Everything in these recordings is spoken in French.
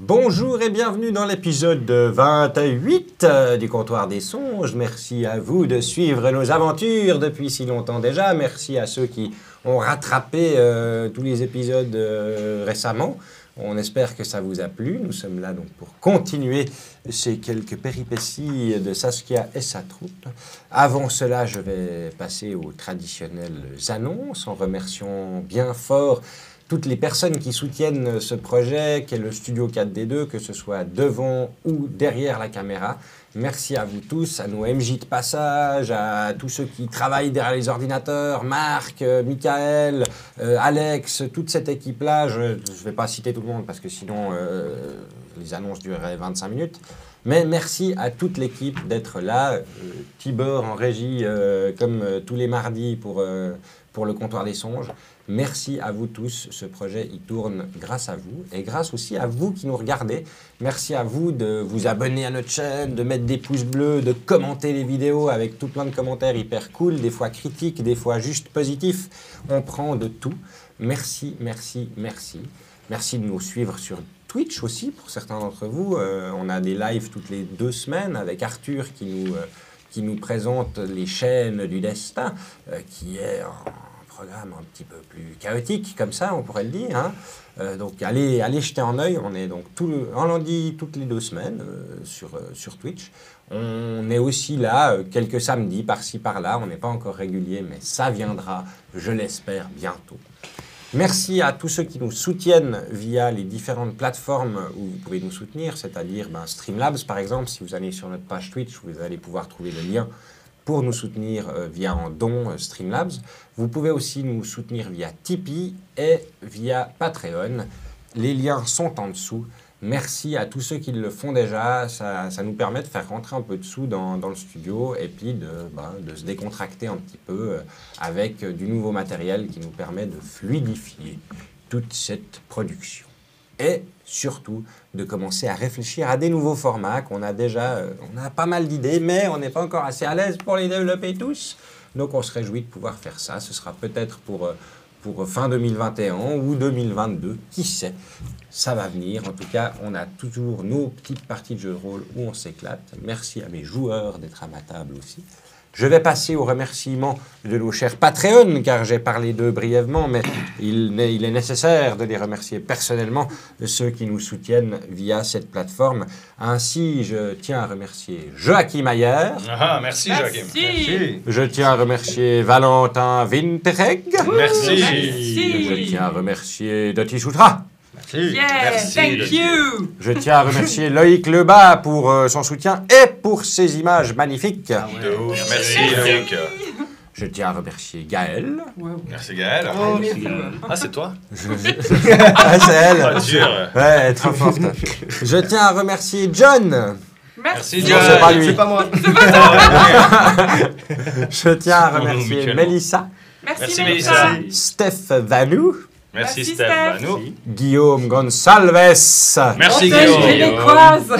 Bonjour et bienvenue dans l'épisode 28 du Comptoir des Songes. Merci à vous de suivre nos aventures depuis si longtemps déjà. Merci à ceux qui ont rattrapé tous les épisodes récemment. On espère que ça vous a plu. Nous sommes là donc pour continuer ces quelques péripéties de Saskia et sa troupe. Avant cela, je vais passer aux traditionnelles annonces en remerciant bien fort toutes les personnes qui soutiennent ce projet, qu'est le Studio 4D2, que ce soit devant ou derrière la caméra. Merci à vous tous, à nos MJ de passage, à tous ceux qui travaillent derrière les ordinateurs, Marc, Michael, Alex, toute cette équipe-là. Je ne vais pas citer tout le monde parce que sinon les annonces dureraient 25 minutes. Mais merci à toute l'équipe d'être là. Tibor en régie, comme tous les mardis pour le Comptoir des Songes. Merci à vous tous, ce projet il tourne grâce à vous et grâce aussi à vous qui nous regardez. Merci à vous de vous abonner à notre chaîne, de mettre des pouces bleus, de commenter les vidéos avec tout plein de commentaires hyper cool, des fois critiques, des fois juste positifs. On prend de tout. Merci, merci, merci. Merci de nous suivre sur Twitch aussi pour certains d'entre vous. On a des lives toutes les 2 semaines avec Arthur qui nous présente les chaînes du destin, qui est programme un petit peu plus chaotique, comme ça, on pourrait le dire. Hein. Donc, allez jeter un œil. On est donc un lundi toutes les 2 semaines sur Twitch. On est aussi là quelques samedis, par-ci, par-là. On n'est pas encore régulier, mais ça viendra, je l'espère, bientôt. Merci à tous ceux qui nous soutiennent via les différentes plateformes où vous pouvez nous soutenir, c'est-à-dire Streamlabs, par exemple. Si vous allez sur notre page Twitch, vous allez pouvoir trouver le lien pour nous soutenir via un don Streamlabs. Vous pouvez aussi nous soutenir via Tipeee et via Patreon. Les liens sont en dessous. Merci à tous ceux qui le font déjà. Ça nous permet de faire rentrer un peu de sous dans le studio et puis de se décontracter un petit peu avec du nouveau matériel qui nous permet de fluidifier toute cette production. Et surtout, de commencer à réfléchir à des nouveaux formats qu'on a déjà... on a pas mal d'idées, mais on n'est pas encore assez à l'aise pour les développer tous. Donc on se réjouit de pouvoir faire ça. Ce sera peut-être pour fin 2021 ou 2022. Qui sait? Ça va venir. En tout cas, on a toujours nos petites parties de jeux de rôle où on s'éclate. Merci à mes joueurs d'être à ma table aussi. Je vais passer aux remerciements de nos chers Patreons, car j'ai parlé d'eux brièvement, mais il est nécessaire de les remercier personnellement, ceux qui nous soutiennent via cette plateforme. Ainsi, je tiens à remercier Joachim Ayer. Ah, merci Joachim. Merci. Je tiens à remercier Valentin Wintereg. Merci. Je tiens à remercier Doti Soutra. Merci. Yeah, Merci, thank Dodi. you. Je tiens à remercier Loïc Lebas pour son soutien et pour ses images magnifiques. De ouf. Merci Loïc. Je tiens à remercier Gaël. Merci Gaël. Ah, c'est toi? Ah, c'est elle. Pas dur. Ouais, trop forte. Je tiens à remercier John. Merci Non, John. c'est pas lui. C'est pas moi. Je tiens à remercier mutuellement. Mélissa, Merci Merci, Mélissa. Mélissa. Steph Vanou, Merci Merci, Steph. Steph. Vanou. Guillaume Gonsalves. Merci François Guillaume. Génécoise.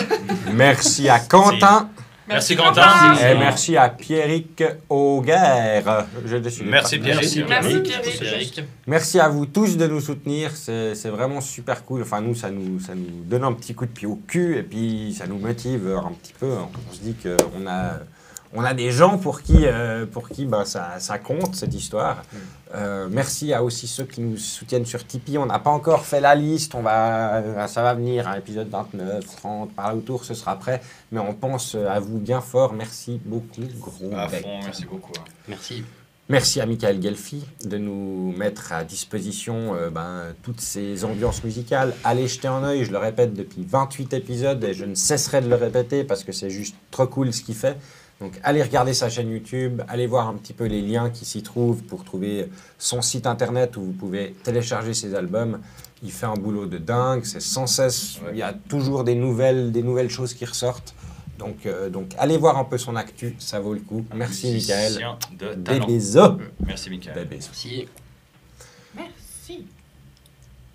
Merci à Quentin. Merci Quentin. Et merci à Pierrick Auguer. Je décide de Merci pas- Pierrick. Merci Pierrick. Merci à vous tous de nous soutenir, c'est vraiment super cool. Enfin, nous, ça nous donne un petit coup de pied au cul et puis ça nous motive un petit peu. On se dit qu'on a des gens pour qui ça compte, cette histoire. Merci à aussi ceux qui nous soutiennent sur Tipeee. On n'a pas encore fait la liste, ça va venir, un épisode 29, 30, par là autour, ce sera prêt. Mais on pense à vous bien fort. Merci beaucoup, gros À bec. fond, merci beaucoup. Merci. Merci à Michael Gelfi de nous mettre à disposition toutes ces ambiances musicales. Allez jeter un œil, je le répète depuis 28 épisodes et je ne cesserai de le répéter parce que c'est juste trop cool ce qu'il fait. Donc allez regarder sa chaîne YouTube, allez voir un petit peu les liens qui s'y trouvent pour trouver son site internet où vous pouvez télécharger ses albums. Il fait un boulot de dingue, c'est sans cesse, il y a toujours des nouvelles choses qui ressortent. Donc allez voir un peu son actu, ça vaut le coup. Merci Michael. Musicien de Des talent. bisous. Merci Michael. Des bisous. Merci. Merci.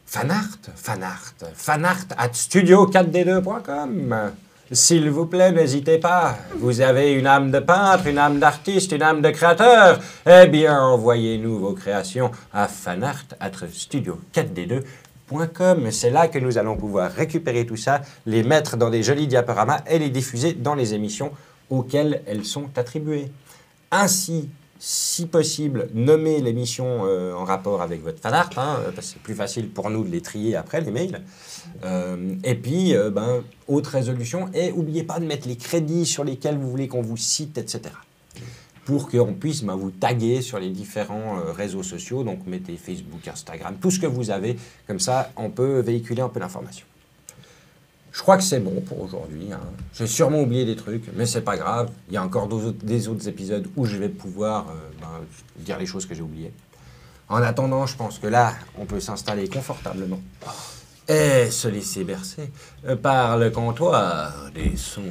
fanart@studio4d2.com. S'il vous plaît, n'hésitez pas. Vous avez une âme de peintre, une âme d'artiste, une âme de créateur. Eh bien, envoyez-nous vos créations à fanart@studio4d2.com. .com. C'est là que nous allons pouvoir récupérer tout ça, les mettre dans des jolis diaporamas et les diffuser dans les émissions auxquelles elles sont attribuées. Ainsi, si possible, nommez l'émission en rapport avec votre fanart, parce que c'est plus facile pour nous de les trier après, les mails. Et puis, autre résolution, et n'oubliez pas de mettre les crédits sur lesquels vous voulez qu'on vous cite, etc. Pour qu'on puisse vous taguer sur les différents réseaux sociaux. Donc, mettez Facebook, Instagram, tout ce que vous avez. Comme ça, on peut véhiculer un peu l'information. Je crois que c'est bon pour aujourd'hui. J'ai sûrement oublié des trucs, mais c'est pas grave. Il y a encore des autres épisodes où je vais pouvoir dire les choses que j'ai oubliées. En attendant, je pense que là, on peut s'installer confortablement et se laisser bercer par le comptoir des songes.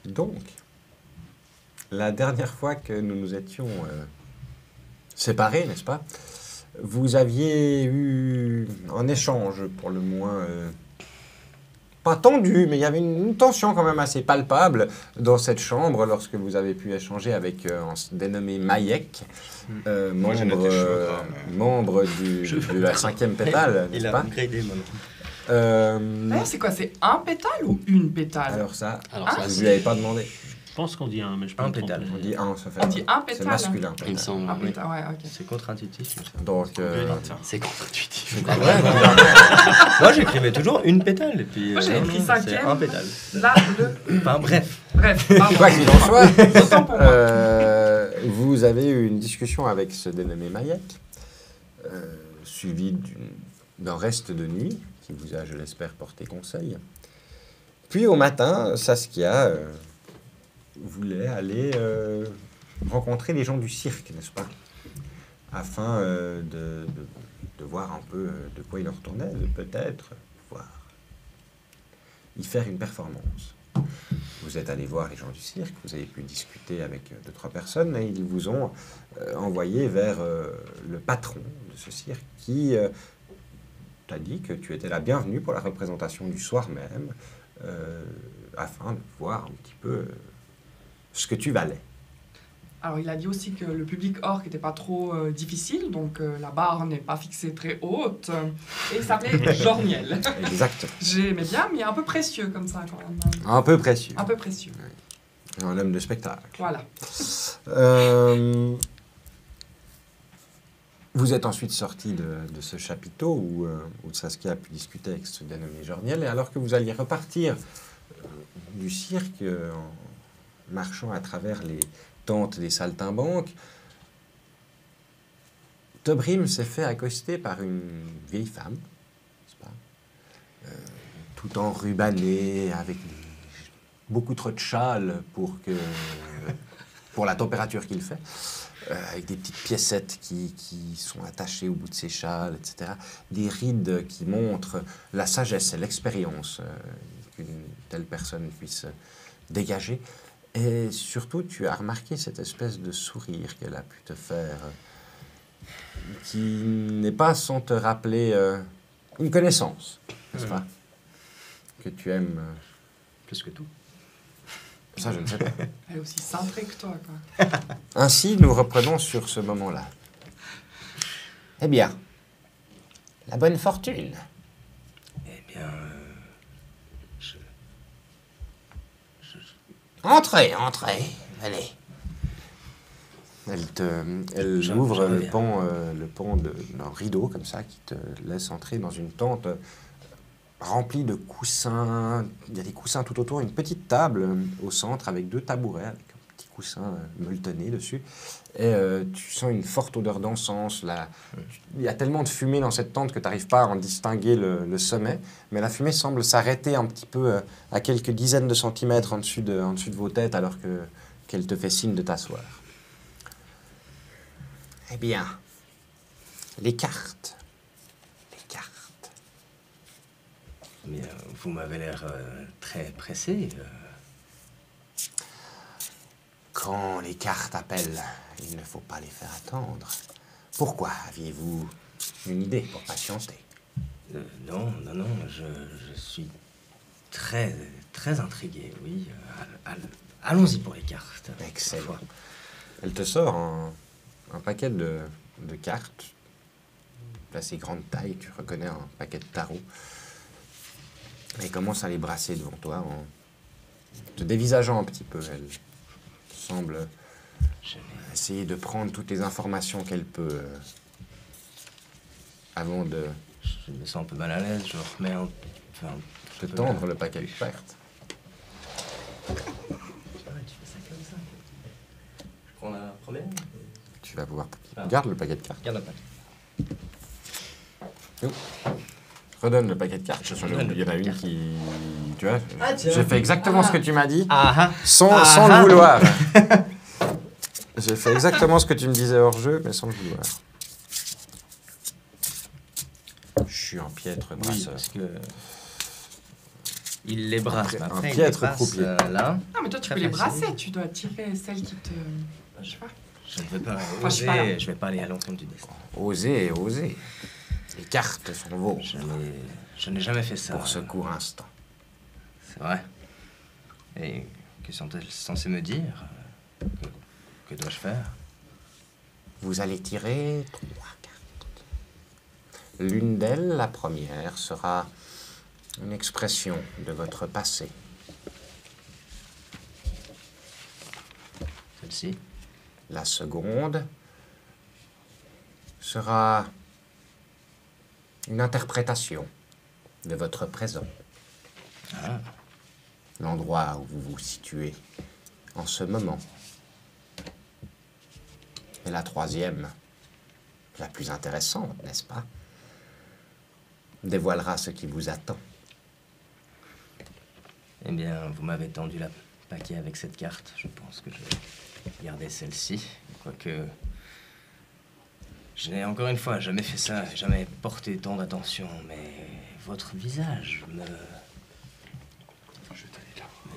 Donc, la dernière fois que nous nous étions séparés, n'est-ce pas, vous aviez eu un échange, pour le moins, pas tendu, mais il y avait une tension quand même assez palpable dans cette chambre lorsque vous avez pu échanger avec un dénommé Mayek, membre de la 5e pétale, n'est-ce pas? C'est quoi? C'est un pétale ou une pétale? Alors ça, vous ne lui avez pas demandé. Je pense qu'on dit un, mais je pense un pétale. On dit un, ça fait On dit un pétale. C'est masculin. Il me semble. Un pétale, ouais, ok. C'est contre-intuitif. Donc, C'est contre-intuitif. ah ouais, Moi, j'écrivais toujours une pétale. Et puis, Moi, j'ai écrit 5e. C'est un pétale. Là, Enfin, bref. Bref, pardon. quoi qu'il en soit, Autant pour moi. vous avez eu une discussion avec ce dénommé Mayek, suivi d'un reste de nuit, qui vous a, je l'espère, porté conseil. Puis au matin, Saskia voulait aller rencontrer les gens du cirque, n'est-ce pas? Afin de voir un peu de quoi il en retournait, de peut-être pouvoir y faire une performance. Vous êtes allé voir les gens du cirque, vous avez pu discuter avec 2-3 personnes et ils vous ont envoyé vers le patron de ce cirque qui t'a dit que tu étais la bienvenue pour la représentation du soir même afin de voir un petit peu ce que tu valais. Alors, il a dit aussi que le public orc n'était pas trop difficile, donc la barre n'est pas fixée très haute. Et il s'appelait Jorniel. Exactement. J'aimais bien, mais un peu précieux comme ça quand même. Un peu précieux. Un peu précieux. Un homme de spectacle. Voilà. Vous êtes ensuite sorti de ce chapiteau où Saskia a pu discuter avec ce dénommé Jorniel, et alors que vous alliez repartir du cirque en marchant à travers les tentes des saltimbanques, Tobrim s'est fait accoster par une vieille femme, n'est-ce pas, tout enrubannée, avec beaucoup trop de châles pour la température qu'il fait. Avec des petites piécettes qui sont attachées au bout de ses châles, etc. Des rides qui montrent la sagesse et l'expérience qu'une telle personne puisse dégager. Et surtout, tu as remarqué cette espèce de sourire qu'elle a pu te faire, qui n'est pas sans te rappeler une connaissance, n'est-ce pas? Que tu aimes... Plus que tout. Ça, je ne sais pas. Elle est aussi cintrée que toi, quoi. Ainsi, nous reprenons sur ce moment-là. Eh bien, la bonne fortune. Eh bien, Entrez, allez. Elle ouvre le pan d'un rideau comme ça qui te laisse entrer dans une tente remplie de coussins. Il y a des coussins tout autour, une petite table au centre avec 2 tabourets avec un petit coussin molletonné dessus. Et tu sens une forte odeur d'encens. Il y a tellement de fumée dans cette tente que tu n'arrives pas à en distinguer le sommet. Mais la fumée semble s'arrêter un petit peu à quelques dizaines de centimètres en dessus de vos têtes alors qu'elle te fait signe de t'asseoir. Eh bien, les cartes. Mais vous m'avez l'air très pressé. Quand les cartes appellent, il ne faut pas les faire attendre. Pourquoi aviez-vous une idée pour patienter? Non, je suis très intrigué, oui. Allons-y pour les cartes. Excellent. Elle te sort un paquet de cartes d'assez grande taille. Tu reconnais un paquet de tarots. Elle commence à les brasser devant toi en te dévisageant un petit peu. Elle semble essayer de prendre toutes les informations qu'elle peut avant de... Je me sens un peu mal à l'aise, je remets te tendre le paquet de cartes. Tu fais ça comme ça. Je prends la première. Tu vas pouvoir... Garde le paquet de cartes. Garde la paquet. Redonne le paquet de cartes. Il y en a une qui... Tu vois, tiens. j'ai fait exactement ce que tu m'as dit, Ah, sans le vouloir. J'ai fait exactement ce que tu me disais hors jeu, mais sans le vouloir. Je suis un piètre brasseur. oui, parce que... Il les brasse, mais après, un il piètre les brasse, croupier. Non, Là. mais toi, tu Très peux les facile. brasser. Tu dois tirer celle qui te... Je sais pas. Je ne veux pas Enfin, je suis pas là. je vais pas aller à l'encontre du destin. Osez. Les cartes sont vôtres Je n'ai jamais fait ça. pour ce court instant. C'est vrai. Et que sont-elles censées me dire? Que dois-je faire? Vous allez tirer 3 cartes. L'une d'elles, la première, sera une expression de votre passé. Celle-ci? La seconde sera une interprétation de votre présent. Ah. L'endroit où vous vous situez en ce moment. Et la troisième, la plus intéressante, n'est-ce pas, dévoilera ce qui vous attend. Eh bien, vous m'avez tendu la paquet avec cette carte. Je pense que je vais garder celle-ci. Quoique... Je n'ai encore une fois jamais fait ça, jamais porté tant d'attention, mais votre visage me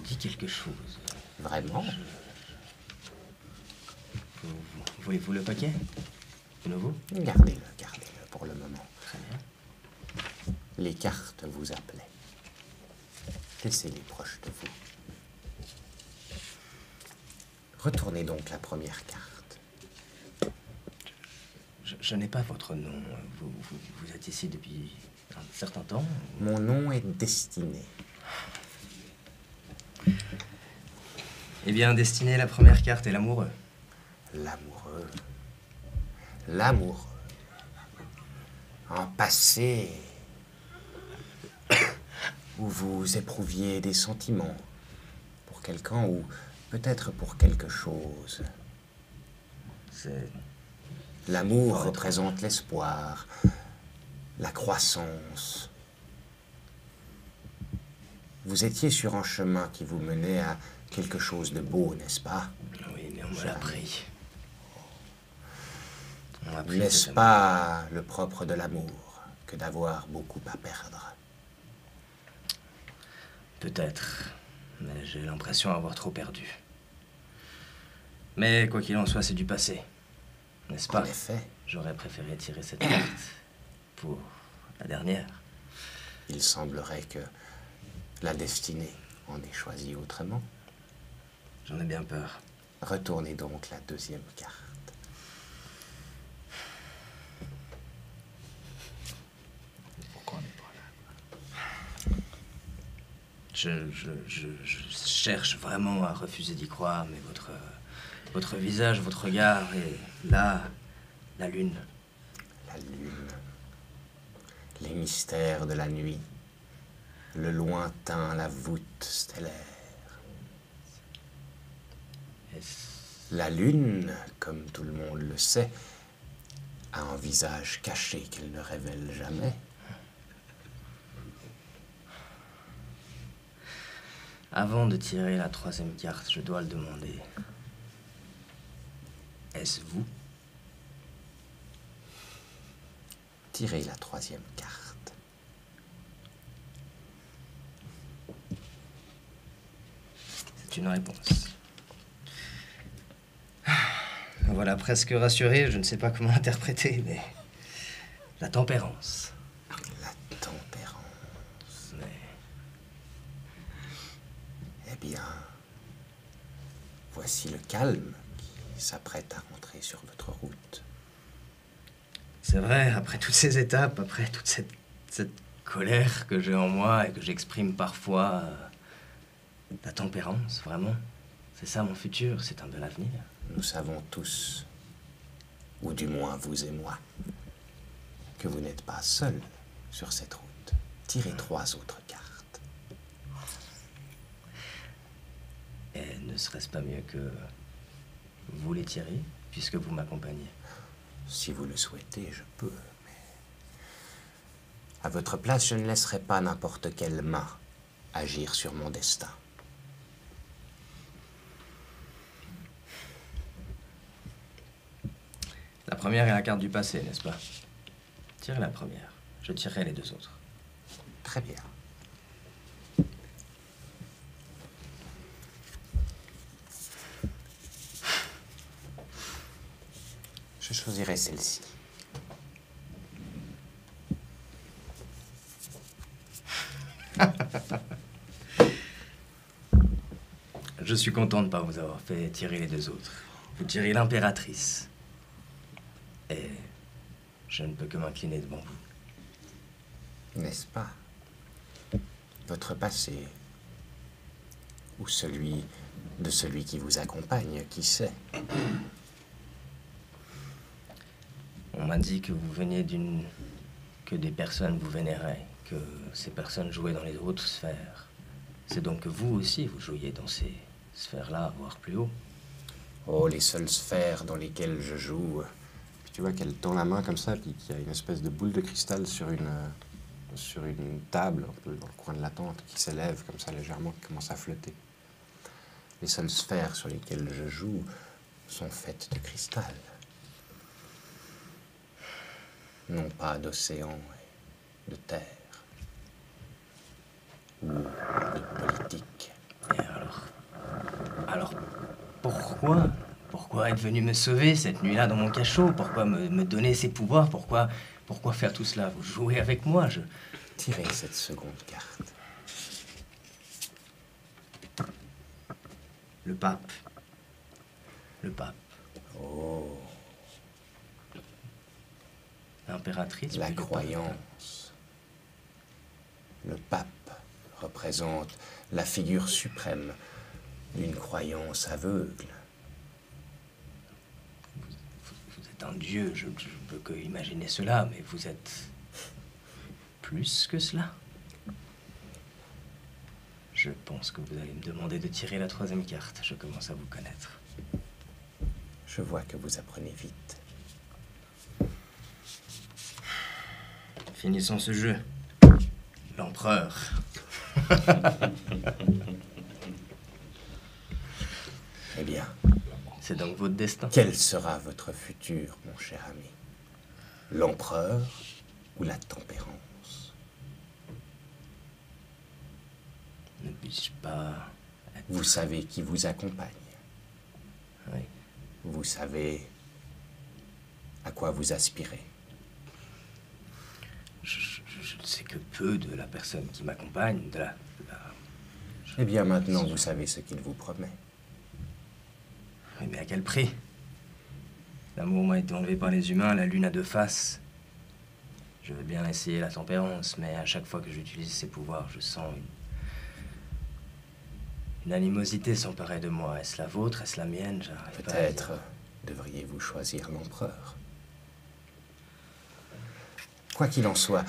dit quelque chose. Vraiment? Voulez-vous le paquet? De nouveau? Gardez-le pour le moment. Très bien. Les cartes vous appelaient. Laissez-les proches de vous. Retournez donc la première carte. Je n'ai pas votre nom. Vous êtes ici depuis un certain temps? Mon nom est Destiné. Eh bien, Destiné, la première carte est l'amoureux. L'amoureux. Un passé où vous éprouviez des sentiments pour quelqu'un ou peut-être pour quelque chose. C'est... L'amour représente l'espoir, la croissance. Vous étiez sur un chemin qui vous menait à quelque chose de beau, n'est-ce pas? Oui, mais on me l'a pris. On m'a pris N'est-ce cet pas le propre de l'amour que d'avoir beaucoup à perdre? amour. Peut-être, mais j'ai l'impression d'avoir trop perdu. Mais quoi qu'il en soit, c'est du passé. N'est-ce pas? En effet, J'aurais préféré tirer cette carte pour la dernière. il semblerait que la destinée en ait choisi autrement. J'en ai bien peur. Retournez donc la deuxième carte. Pourquoi on n'est pas là? Je cherche vraiment à refuser d'y croire, mais votre visage, votre regard, et là, la lune. La lune, les mystères de la nuit, le lointain, la voûte stellaire. La lune, comme tout le monde le sait, a un visage caché qu'elle ne révèle jamais. Avant de tirer la troisième carte, je dois le demander. Est-ce vous? Tirez la troisième carte. C'est une réponse. Me voilà presque rassuré, je ne sais pas comment interpréter, mais... La tempérance. La tempérance. Eh bien, voici le calme qui s'apprête à rentrer sur votre route. C'est vrai, après toutes ces étapes, après toute cette colère que j'ai en moi et que j'exprime parfois, la tempérance, vraiment, c'est ça mon futur, c'est un bel avenir. Nous savons tous, ou du moins vous et moi, que vous n'êtes pas seul sur cette route. Tirez 3 autres cartes. Et ne serait-ce pas mieux que vous les tirez, puisque vous m'accompagnez? Si vous le souhaitez, je peux, mais... À votre place, je ne laisserai pas n'importe quelle main agir sur mon destin. La première est la carte du passé, n'est-ce pas? Tirez la première. Je tirerai les 2 autres. Très bien. Je choisirai celle-ci. Je suis content de ne pas vous avoir fait tirer les 2 autres. Vous tirez l'impératrice. Et je ne peux que m'incliner devant vous. N'est-ce pas? Votre passé, ou celui de celui qui vous accompagne, qui sait? On m'a dit que vous veniez que des personnes vous vénéraient, que ces personnes jouaient dans les hautes sphères. C'est donc que vous aussi, vous jouiez dans ces sphères-là, voire plus haut. Oh, les seules sphères dans lesquelles je joue... Puis tu vois qu'elle tend la main comme ça, puis qu'il y a une espèce de boule de cristal sur une table, un peu dans le coin de la tente, qui s'élève comme ça légèrement, qui commence à flotter. Les seules sphères sur lesquelles je joue sont faites de cristal. Non pas d'océan et de terre, ou de politique. Et alors pourquoi être venu me sauver cette nuit-là dans mon cachot? Pourquoi me donner ces pouvoirs? Pourquoi faire tout cela? Vous jouez avec moi, Tirez cette seconde carte. Le pape. Le pape. Oh, L'impératrice. la puis le pape. croyance. Le pape représente la figure suprême d'une croyance aveugle. Vous êtes un dieu, je ne peux que imaginer cela, mais vous êtes plus que cela. Je pense que vous allez me demander de tirer la troisième carte. Je commence à vous connaître. Je vois que vous apprenez vite. Finissons ce jeu. L'empereur. Eh bien, C'est donc votre destin. quel sera votre futur, mon cher ami? L'empereur ou la tempérance? Ne puis-je pas être... Vous savez qui vous accompagne. Oui. Vous savez à quoi vous aspirez. Je ne sais que peu de la personne qui m'accompagne, de la... Eh bien, maintenant, vous savez ce qu'il vous promet. Oui, mais à quel prix? L'amour m'a été enlevé par les humains, la lune a 2 faces. Je veux bien essayer la tempérance, mais à chaque fois que j'utilise ces pouvoirs, je sens Une animosité s'emparait de moi. Est-ce la vôtre? Est-ce la mienne? J'arrive pas à dire. Peut-être devriez-vous choisir l'empereur. Quoi qu'il en soit,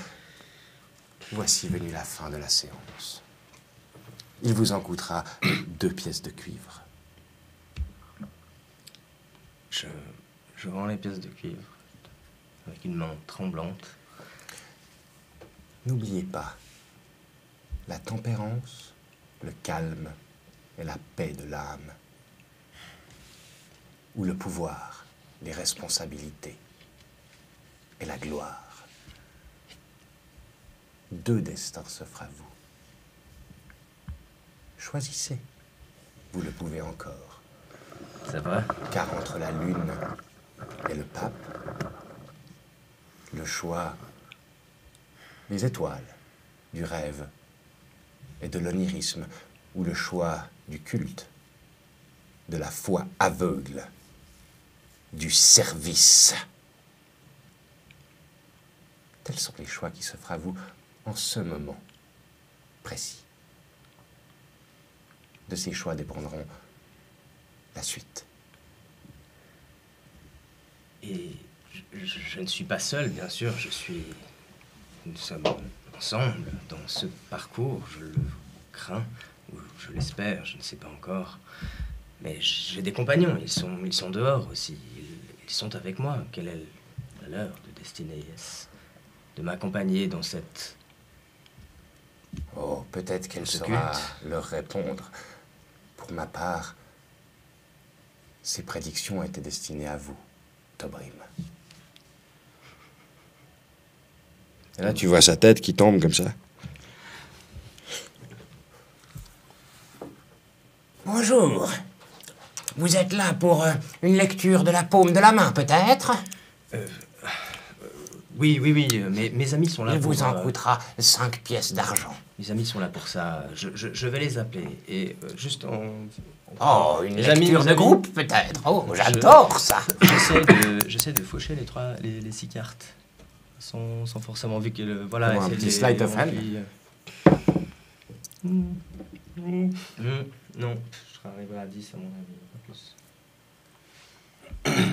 voici venue la fin de la séance. Il vous en coûtera 2 pièces de cuivre. Je rends les pièces de cuivre avec une main tremblante. N'oubliez pas, la tempérance, le calme et la paix de l'âme, ou le pouvoir, les responsabilités et la gloire. 2 destins s'offrent à vous. Choisissez, vous le pouvez encore. C'est vrai? Car entre la lune et le pape, le choix des étoiles, du rêve et de l'onirisme, ou le choix du culte, de la foi aveugle, du service. Tels sont les choix qui s'offrent à vous en ce moment précis. De ces choix dépendront la suite. Et je ne suis pas seul, bien sûr. Nous sommes ensemble dans ce parcours. Je le crains, ou je l'espère, je ne sais pas encore. Mais j'ai des compagnons, ils sont dehors aussi. Ils sont avec moi. Quelle est la leur de destinée? Est-ce de m'accompagner dans cette... Oh, peut-être qu'elle Ce saura culte. leur répondre. Pour ma part, ces prédictions étaient destinées à vous, Tobrim. Et là, tu vois sa tête qui tombe comme ça. Bonjour. Vous êtes là pour une lecture de la paume de la main, peut-être? Oui, mes amis sont là Il pour... vous en coûtera 5 pièces d'argent. Mes amis sont là pour ça. Je vais les appeler. Et juste en... Oh, une Les amis, lecture les de amis. groupe, peut-être. Oh, j'adore ça. J'essaie de faucher les 6 cartes. Sans forcément vu que... voilà, Comme un essayer petit de sleight of hand. Non, je arriverai à 10 à mon avis, pas plus.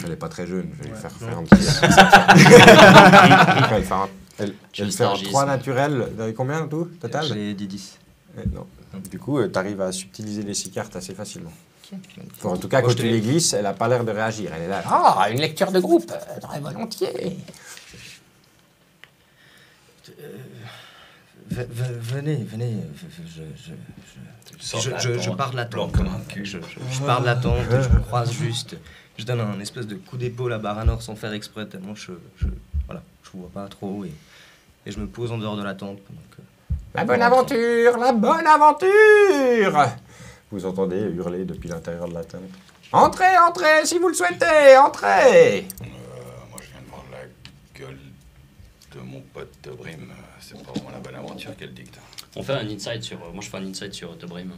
Elle est pas très jeune, je vais lui faire non. faire un petit... Elle fait en 3 naturels. Combien en tout, total? J'ai dit 10. Non. Du coup, tu arrives à subtiliser les 6 cartes assez facilement. Ok. Enfin, en tout cas, Moi, quand je tu te- les glisses, elle a pas l'air de réagir. Elle est là. Ah, une lecture de groupe, très volontiers. Venez. Je pars de la Blanc tente. comme un cul. Je pars de la tente, je me croise juste. Je donne un espèce de coup d'épaule à Baranor sans faire exprès, tellement voilà, je vois pas trop et je me pose en dehors de la tente. La bonne aventure, la bonne aventure! Vous entendez hurler depuis l'intérieur de la tente. Entrez, entrez, si vous le souhaitez, entrez! Moi, je viens de voir la gueule de mon pote Tobrim. C'est pas vraiment la bonne aventure qu'elle dicte. On fait un inside sur... moi, je fais un inside sur Tobrim.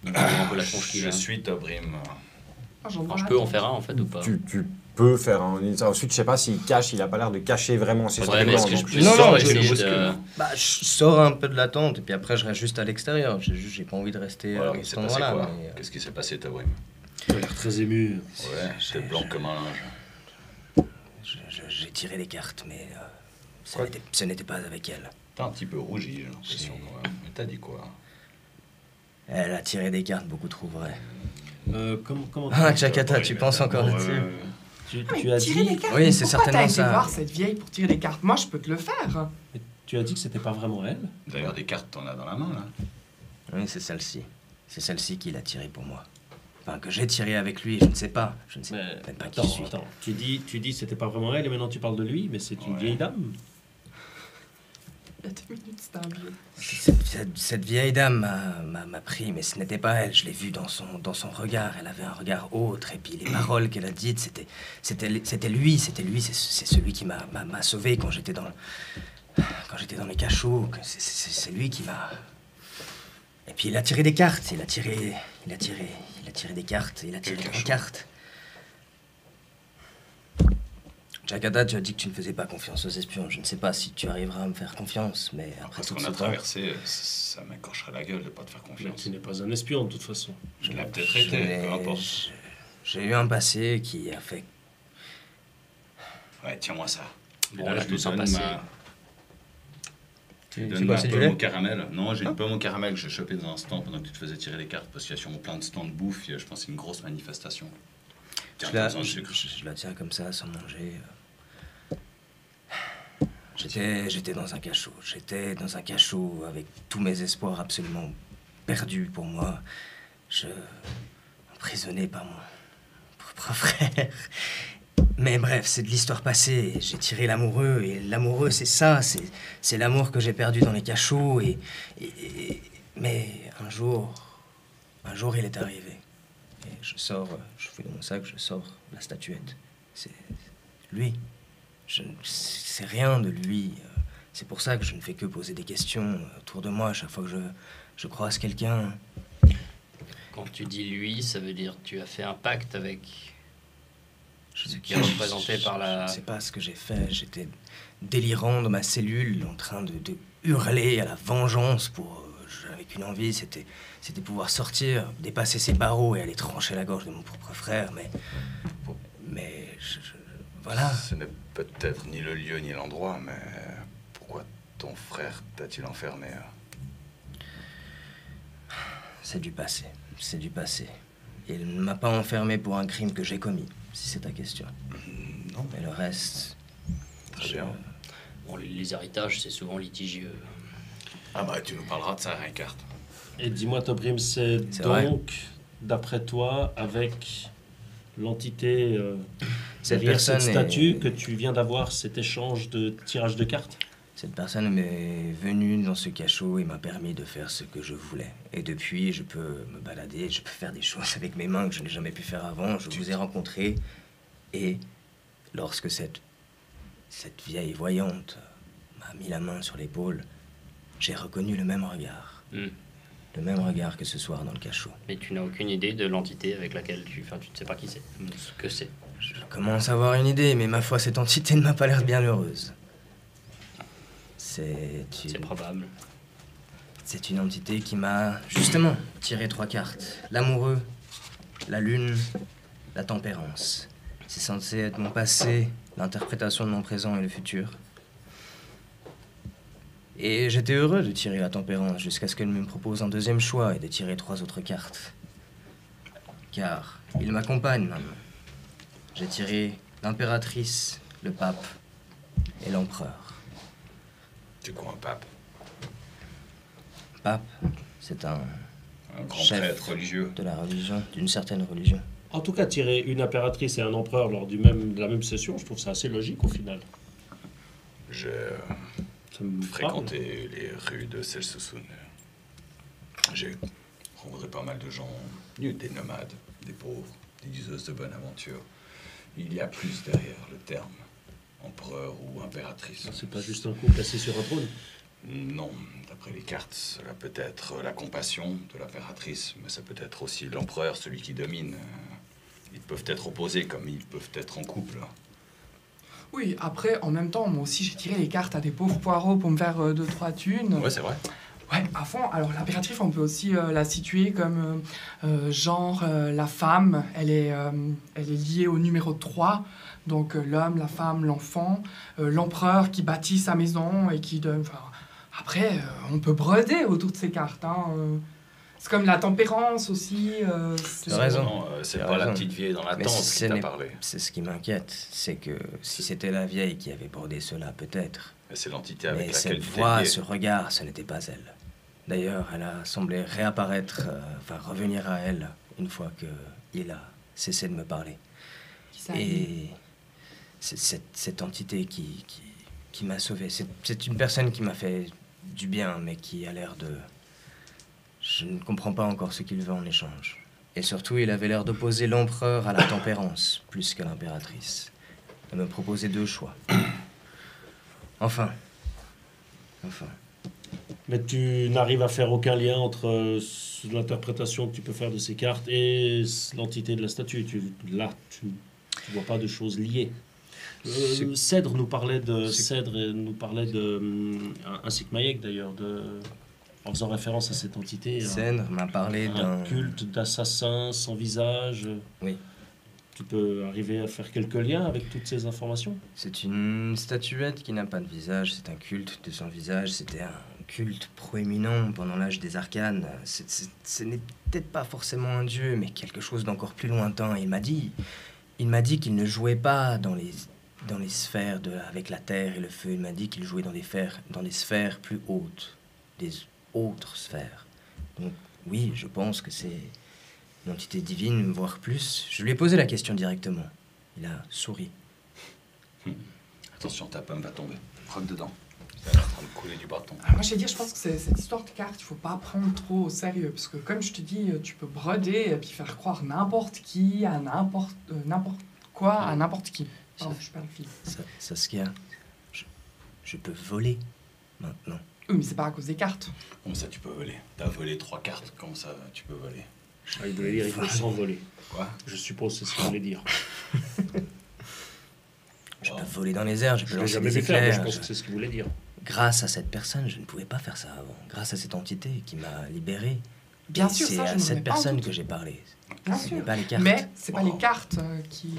Un peu la tronche qu'il Je a. suis Tobrim. Ah, j'en vois Alors, je la peux en tête. faire un, en fait, ou pas? Tu peux faire un... Ensuite, je sais pas s'il cache, il a pas l'air de cacher vraiment ses Ouais, mais est-ce que donc- je peux Non, sors non, et je je le fais bouscule. Je sors un peu de la tente et puis après je reste juste à l'extérieur. J'ai pas envie de rester Alors, à il cet s'est passé endroit-là. quoi mais, Qu'est-ce qui s'est passé, Tobrim? Tu as l'air très ému. Ouais, t'es blanc comme un linge. j'ai tiré les cartes, mais Quoi ce n'était pas avec elle. T'es un petit peu rougi, j'ai l'impression. Ouais. Mais t'as dit quoi? Elle a tiré des cartes beaucoup trop vraies. Comment Ah, Chakata, tu penses encore là-dessus? Tu as Tirer dit... des cartes, Oui, mais c'est pourquoi certainement t'as été ça. voir cette vieille pour tirer des cartes? Moi, je peux te le faire. Tu as dit que c'était pas vraiment elle. D'ailleurs, des cartes, t'en as dans la main, là. Oui, c'est celle-ci. C'est celle-ci qu'il a tiré pour moi. Enfin, que j'ai tiré avec lui, je ne sais pas. Je ne sais Mais même pas qui attends, je suis. attends. Tu dis que c'était pas vraiment elle et maintenant tu parles de lui, mais c'est une Ouais. vieille dame. Il y a 2 minutes, c'était un vieux. Cette vieille dame m'a pris, mais ce n'était pas elle. Je l'ai vue dans son regard. Elle avait un regard autre. Et puis les paroles qu'elle a dites, c'était lui. C'est celui qui m'a sauvé quand j'étais dans mes cachots. C'est lui qui m'a... Et puis il a tiré des cartes. Il a tiré des cartes. Il a tiré Quel 3 cachot? cartes. Jakata, tu as dit que tu ne faisais pas confiance aux espions. Je ne sais pas si tu arriveras à me faire confiance, mais après Après ce tout qu'on ce a temps... traversé, ça m'écorcherait la gueule de pas te faire Mais confiance. tu n'es pas un espion, de toute façon. Je l'ai peut-être je été, n'ai- peu importe. J'ai eu un passé qui a fait... Ouais, tiens-moi ça. Bon, Et là, on a je lui tous un donne passé. Je lui C'est donne quoi, ma c'est du pomme lait au caramel. Non, j'ai une pomme au caramel que j'ai chopée dans un stand pendant que tu te faisais tirer les cartes parce qu'il y a sûrement plein de stands de bouffe. Je pense que c'est une grosse manifestation. Tiens, Je t'as la, besoin de je- sucre. je la tiens comme ça, sans manger. J'étais dans un cachot. J'étais dans un cachot avec tous mes espoirs absolument perdus pour moi. Emprisonné par mon propre frère. Mais bref, c'est de l'histoire passée. J'ai tiré l'amoureux, et l'amoureux, c'est ça. C'est l'amour que j'ai perdu dans les cachots. Mais un jour, il est arrivé. Et je fais de mon sac, je sors la statuette. C'est lui. Je ne sais rien de lui. C'est pour ça que je ne fais que poser des questions autour de moi à chaque fois que je croise quelqu'un. Quand tu dis lui, ça veut dire que tu as fait un pacte avec Je ce qui est représenté par la... Je ne sais pas ce que j'ai fait. J'étais délirant dans ma cellule, en train de hurler à la vengeance avec une envie, c'était pouvoir sortir, dépasser ces barreaux et aller trancher la gorge de mon propre frère. Mais voilà. Ce n'est peut-être ni le lieu ni l'endroit, mais pourquoi ton frère t'a-t-il enfermé? C'est du passé. C'est du passé. Il ne m'a pas enfermé pour un crime que j'ai commis, si c'est ta question. Non. Mais le reste... Très bien. Bon, les héritages, c'est souvent litigieux. Ah bah tu nous parleras de ça, Ricard. Et dis-moi, Tobrim, c'est C'est vrai. donc, d'après toi, avec l'entité Cette derrière cette personne statue est- que tu viens d'avoir cet échange de tirage de cartes? Cette personne m'est venue dans ce cachot et m'a permis de faire ce que je voulais. Et depuis, je peux me balader, je peux faire des choses avec mes mains que je n'ai jamais pu faire avant. Je vous ai rencontré et lorsque cette vieille voyante m'a mis la main sur l'épaule, j'ai reconnu le même regard. Hmm. Le même regard que ce soir dans le cachot. Mais tu n'as aucune idée de l'entité avec laquelle tu... Enfin, tu ne sais pas qui c'est, ce que c'est. Je commence à avoir une idée, mais ma foi, cette entité ne m'a pas l'air bien heureuse. C'est probable. C'est une entité qui m'a, justement, tiré 3 cartes. L'amoureux, la lune, la tempérance. C'est censé être mon passé, l'interprétation de mon présent et le futur. Et j'étais heureux de tirer la tempérance jusqu'à ce qu'elle me propose un deuxième choix et de tirer 3 autres cartes. Car il m'accompagne maintenant. J'ai tiré l'impératrice, le pape et l'empereur. Tu crois un pape? Pape, c'est un Un grand Chef. prêtre religieux? de la religion, d'une certaine religion. En tout cas, tirer une impératrice et un empereur lors de la même session, je trouve ça assez logique au final. J'ai Ça me parle. fréquenté les rues de Selsusun. J'ai rencontré pas mal de gens, des nomades, des pauvres, des diseuses de bonne aventure. Il y a plus derrière le terme empereur ou impératrice. C'est pas juste un couple assis sur un trône. Non, d'après les cartes, cela peut être la compassion de l'impératrice, mais ça peut être aussi l'empereur, celui qui domine. Ils peuvent être opposés comme ils peuvent être en couple. Oui, après, en même temps, moi aussi, j'ai tiré les cartes à des pauvres poireaux pour me faire 2-3 thunes. Ouais, c'est vrai. Ouais, à fond. Alors, l'impératrice, on peut aussi la situer comme la femme, elle est liée au numéro 3. Donc, l'homme, la femme, l'enfant, l'empereur qui bâtit sa maison et qui donne... Enfin, après, on peut broder autour de ces cartes. Hein. C'est comme la tempérance aussi. T'as raison. Non, c'est T'as pas la raison. petite vieille dans la Mais tente ce qui t'a n'est- parlé. C'est ce qui m'inquiète, c'est que si c'était la vieille qui avait bordé cela, peut-être. Mais c'est l'entité avec Mais laquelle cette tu t'es voix, lié. ce regard, ce n'était pas elle. D'ailleurs, elle a semblé réapparaître, revenir à elle, une fois qu'il a cessé de me parler. qui ça Et c'est cette entité qui m'a sauvé. C'est une personne qui m'a fait du bien, mais qui a l'air de... Je ne comprends pas encore ce qu'il veut en échange. Et surtout, il avait l'air d'opposer l'empereur à la tempérance, plus que l'impératrice. Il me proposait 2 choix. Enfin. Mais tu n'arrives à faire aucun lien entre l'interprétation que tu peux faire de ces cartes et l'entité de la statue. Tu vois pas de choses liées. Cèdre nous parlait de... ainsi que Mayek d'ailleurs, en faisant référence à cette entité. Cèdre m'a parlé d'un... culte d'assassin sans visage. Oui. Tu peux arriver à faire quelques liens avec toutes ces informations? C'est une statuette qui n'a pas de visage, c'est un culte de son visage, c'était un culte proéminent pendant l'âge des arcanes. Ce n'est peut-être pas forcément un dieu, mais quelque chose d'encore plus lointain. Il m'a dit qu'il ne jouait pas dans les sphères avec la terre et le feu. Il m'a dit qu'il jouait dans des sphères plus hautes, des autres sphères. Donc oui, je pense que c'est une entité divine, voire plus. Je lui ai posé la question directement. Il a souri. Attention, ta pomme va tomber. Croque dedans. Ça va en train de couler du bâton. Alors moi, je vais dire, je pense que cette histoire de cartes, il faut pas prendre trop au sérieux. Parce que, comme je te dis, tu peux broder et puis faire croire n'importe qui à n'importe quoi à n'importe qui. Pardon, je perds le fil. Saskia, je peux voler maintenant. Oui, mais c'est pas à cause des cartes. Comme ça, tu peux voler. T'as volé 3 cartes, comment ça, tu peux voler? Ah, il voulait dire il faut s'envoler. Quoi? Je suppose que c'est ce qu'il voulait dire. Je peux voler dans les airs, je peux Je l'ai lancer jamais des vu faire, mais je éclairs. pense que c'est ce qu'il voulait dire. Grâce à cette personne, je ne pouvais pas faire ça avant. Grâce à cette entité qui m'a libéré. Bien Et sûr, c'est ça, je à ne cette remets pas en personne doute. que j'ai parlé. Bien Ce sûr. n'est pas les cartes. Mais c'est pas Oh. les cartes qui...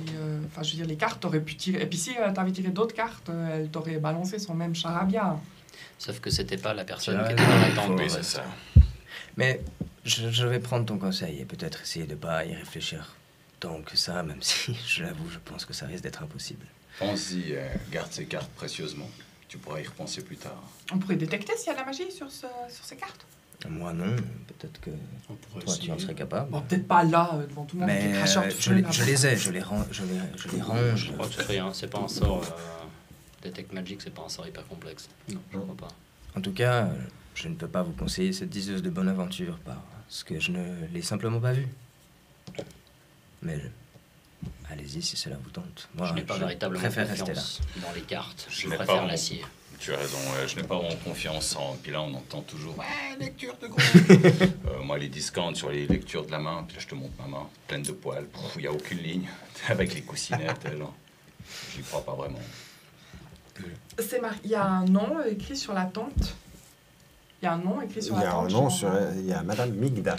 Enfin, je veux dire, les cartes, t'aurais pu tirer... Et puis si t'avais tiré d'autres cartes, elle t'aurait balancé son même charabia. Sauf que c'était pas la personne Ouais, qui était dans la ouais, tente. Oui, en c'est fait. ça. Mais je vais prendre ton conseil et peut-être essayer de pas y réfléchir tant que ça, même si, je l'avoue, je pense que ça risque d'être impossible. Pense-y, garde ces cartes précieusement. Tu pourras y repenser plus tard. On pourrait détecter s'il y a de la magie sur ces cartes. Moi non, peut-être que On pourrait toi tu en essayer. serais capable. Bon, peut-être pas là, devant tout le monde, avec les Mais cracheurs de je feu, les là. ai, je les range. Je crois que c'est pas un sort. Detect Magic, c'est pas un sort hyper complexe. Non, je crois pas. En tout cas, je ne peux pas vous conseiller cette diseuse de bonne aventure parce que je ne l'ai simplement pas vue. Mais allez-y si cela vous tente. Moi, Je n'ai pas véritablement préfère rester là. confiance dans les cartes. Je n'ai préfère pas l'acier. Tu as raison, je n'ai pas vraiment confiance en... Puis là, on entend toujours « Ouais, lecture de gros !» Moi, les discounts sur les lectures de la main, puis là, je te montre ma main, pleine de poils. Il n'y a aucune ligne. Avec les coussinettes, là. J'y crois pas vraiment. Il y a un nom écrit sur la tente. Il y a un nom écrit sur Il y la a un tente. nom genre, sur... Il y a Madame Migda.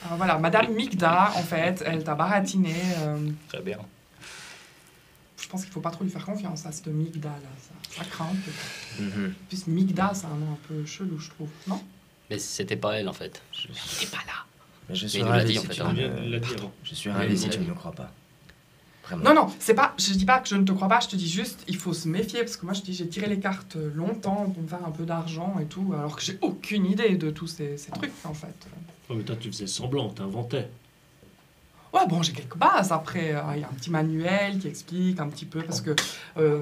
alors voilà, Madame Migda, en fait, elle t'a baratiné. Très bien. Je pense qu'il faut pas trop lui faire confiance à cette Migda, là. Ça craint. Mhm. En plus, Migda, c'est un nom un peu chelou, je trouve. Non? Mais c'était pas elle en fait. Elle est pas là. Mais je Mais suis il nous l'a ravi dit, en si fait, tu hein. Il l'a me... dit avant. Je suis Oui, ravi il si nous tu l'a ne me dit. crois pas. Vraiment. Non, non, c'est pas, je dis pas que je ne te crois pas, je te dis juste, il faut se méfier, parce que moi, je dis, j'ai tiré les cartes longtemps pour me faire un peu d'argent et tout, alors que j'ai aucune idée de tous ces trucs, en fait. Ouais, mais toi, tu faisais semblant, t'inventais. Ouais, bon, j'ai quelques bases. Après, il y a un petit manuel qui explique un petit peu, parce que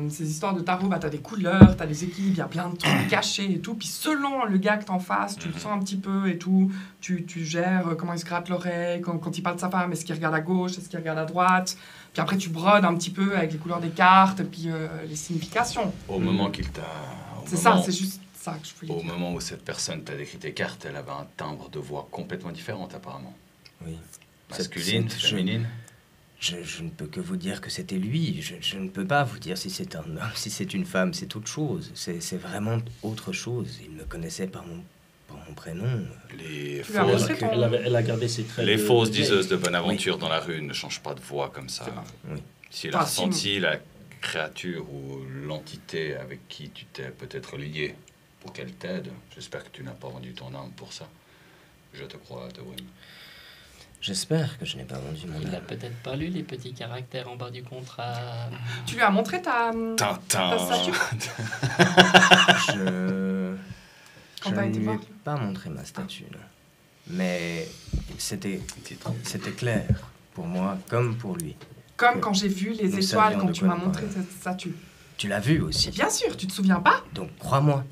ces histoires de tarot, bah, t'as des couleurs, t'as des équilibres, il y a plein de trucs cachés et tout. Puis selon le gars que t'en face, tu le sens un petit peu et tout. Tu gères comment il se gratte l'oreille, quand il parle de sa femme, est-ce qu'il regarde à gauche, est-ce qu'il regarde à droite. Puis après, tu brodes un petit peu avec les couleurs des cartes et puis les significations. Au moment qu'il t'a... C'est ça, c'est juste ça que je voulais Au dire. moment où cette personne t'a décrit tes cartes, elle avait un timbre de voix complètement différent, apparemment. Oui. Masculine, Cette- féminine. Je ne peux que vous dire que c'était lui. Je ne peux pas vous dire si c'est un homme, si c'est une femme, c'est autre chose. C'est vraiment autre chose. Il me connaissait par mon prénom. Les Tu l'as fausses, montré ton- Elle a gardé ses traits. les de- fausses de- diseuses de bonne aventure dans la rue ne changent pas de voix comme ça. Oui. Si elle a Enfin, si- ressenti la créature ou l'entité avec qui tu t'es peut-être lié pour qu'elle t'aide, j'espère que tu n'as pas vendu ton âme pour ça. Je te crois, Tawin. J'espère que je n'ai pas vendu mon Il a âme. peut-être pas lu les petits caractères en bas du contrat. Tu lui as montré ta Tintin. statue Je Quand je t'as ne été lui ai voir pas montré ma statue, non. Mais c'était clair pour moi comme pour lui. Comme quand j'ai vu les Nous étoiles savions quand de tu quoi m'as nous montré parlions. cette statue. Tu l'as vu aussi. Bien sûr, tu te souviens pas? Donc crois-moi.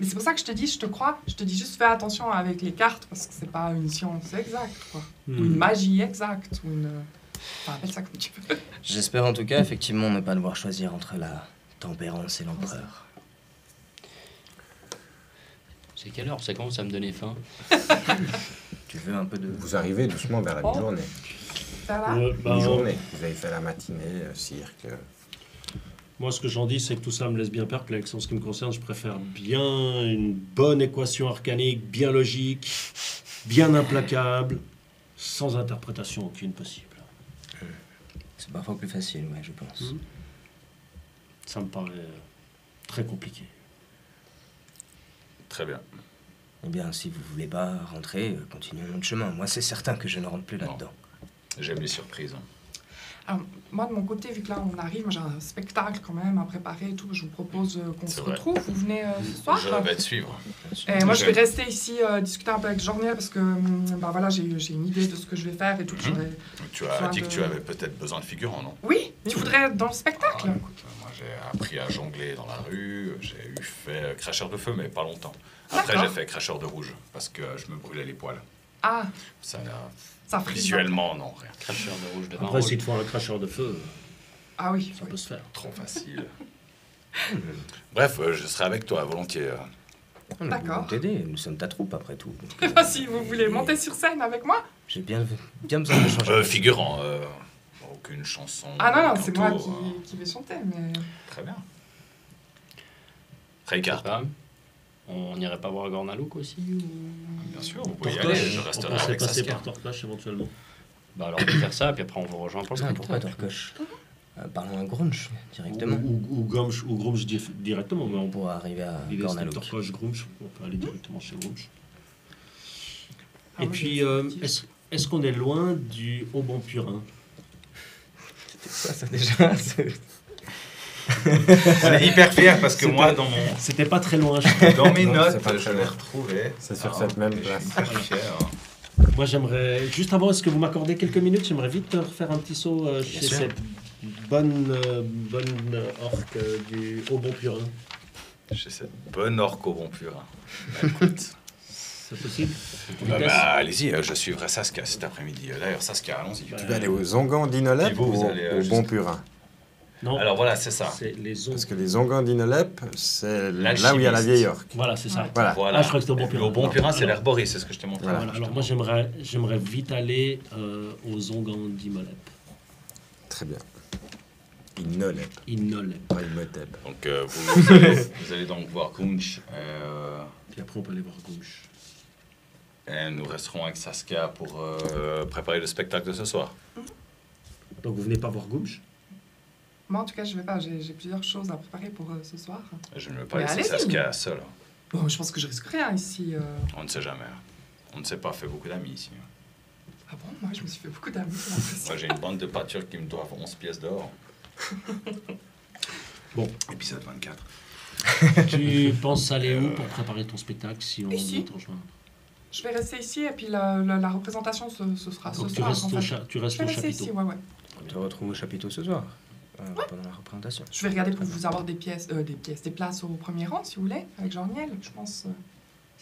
Mais c'est pour ça que je te dis, je te crois. Je te dis juste fais attention avec les cartes parce que c'est pas une science exacte, quoi. Hmm. Ou une magie exacte, ou une. Enfin, appelle ça comme tu veux. J'espère en tout cas effectivement ne pas devoir choisir entre la tempérance et l'empereur. C'est quelle heure? Ça me donner faim. Tu veux un peu de... Vous arrivez doucement vers la Oh. mi-journée. faire là? Une journée. Vous avez fait la matinée, cirque. Moi, ce que j'en dis, c'est que tout ça me laisse bien perplexe. En ce qui me concerne, je préfère bien une bonne équation arcanique, bien logique, bien implacable, sans interprétation aucune possible. C'est parfois plus facile, ouais, je pense. Ça me paraît très compliqué. Très bien. Eh bien, si vous voulez pas rentrer, continuons notre chemin. Moi, c'est certain que je ne rentre plus là-dedans. J'aime les surprises. Alors, moi, de mon côté, vu que là, on arrive, moi, j'ai un spectacle quand même à préparer et tout, je vous propose qu'on se retrouve. Vous venez ce soir? Je vais te suivre. Et moi, je vais rester ici discuter un peu avec Jorniel parce que bah, voilà, j'ai une idée de ce que je vais faire et tout. Tu as dit que tu avais peut-être besoin de figurants, non? Oui, tu voudrais être dans le spectacle? Écoute, moi, j'ai appris à jongler dans la rue. J'ai fait cracheur de feu, mais pas longtemps. Après, j'ai fait cracheur de rouge parce que je me brûlais les poils. Ah, Ça frise. visuellement, non, rien. Cracheur de rouge, de vin Après, rouge. s'il te faut un cracheur de feu, Ah oui. ça peut se faire. Trop facile. Bref, je serai avec toi, volontiers. D'accord. Nous t'aider, nous sommes ta troupe après tout. Si vous voulez monter sur scène avec moi? J'ai bien besoin de changer. Figurant, aucune chanson. Ah non, aucun c'est moi tour, qui vais chanter, mais... Très bien. Raycard. On n'irait pas voir Gornalouk aussi ou... Bien sûr, vous pouvez y Tortoche, aller, je on resterai pensait avec passer Saskia. par Tortoche éventuellement. Bah alors on peut faire ça, puis après on vous rejoint pour le Pourquoi spectacle. Torcoche Parlons à Grunch directement. Ou Grumsh directement, mais on Pour arriver à l'idée c'était Gornalouk. Tortoche, Grumsh, on peut aller directement chez Grumsh. Ah, Et moi, puis, j'ai- est-ce qu'on est loin du Haut Bon Purin? Ça déjà, On est hyper fiers parce que moi, dans C'était pas très loin, je crois. dans mes Non, notes, c'est pas je très l'ai loin. retrouvé. C'est sur Ah, cette même je suis place. hyper fier. Moi, j'aimerais, juste avant, est-ce que vous m'accordez quelques minutes? J'aimerais vite refaire un petit saut chez sûr. cette bonne orque du Haut Bon Purin. J'ai cette bonne orque au bon purin. Bah, écoute. C'est possible? Allez-y, je suivrai Saskia cet après-midi. D'ailleurs, Saskia, allons-y. Bah, Tu vas aller aux Ongans d'Inolep Puis vous, ou vous allez, au juste- Bon Purin? Non, Alors voilà, c'est ça. c'est les ondes. Parce que les Ongans d'Inolep, c'est là où il y a la L'alchimiste. vieille orque. Voilà, c'est ça. Ouais. Voilà. Voilà. Ah, je crois que c'était au Bon Purin. Au bon purin, c'est Alors- l'herborie, c'est ce que je t'ai montré. Voilà. Voilà, alors moi, j'aimerais vite aller aux Ongans d'Imolep. Très bien. Inolep, Inolep. pas Imhotep. Donc vous allez donc voir Grunch. Puis après, on peut aller voir Gauche. Et nous resterons avec Saskia pour préparer le spectacle de ce soir. Donc, vous venez pas voir Gauche? Moi, en tout cas, je vais pas. J'ai plusieurs choses à préparer pour ce soir. Je ne veux pas Mais laisser allez-y. Saskia seule. Bon, je pense que je risque rien ici. On ne sait jamais. On ne s'est pas fait beaucoup d'amis ici. Ah bon? Moi, je me suis fait beaucoup d'amis, j'ai l'impression. Moi, j'ai une bande de pâtures qui me doivent 11 pièces d'or. Bon. Épisode 24. Tu penses aller où pour préparer ton spectacle si on Ici. doit te rejoindre? Je vais rester ici et puis la représentation, ce sera Donc, ce tu soir. restes, en fait. tu restes Je vais au rester chapiteau. ici, ouais. On te retrouve au chapiteau ce soir, pendant la représentation. Je vais regarder pour vous avoir des places au premier rang, si vous voulez, avec Jean-Niel. Je pense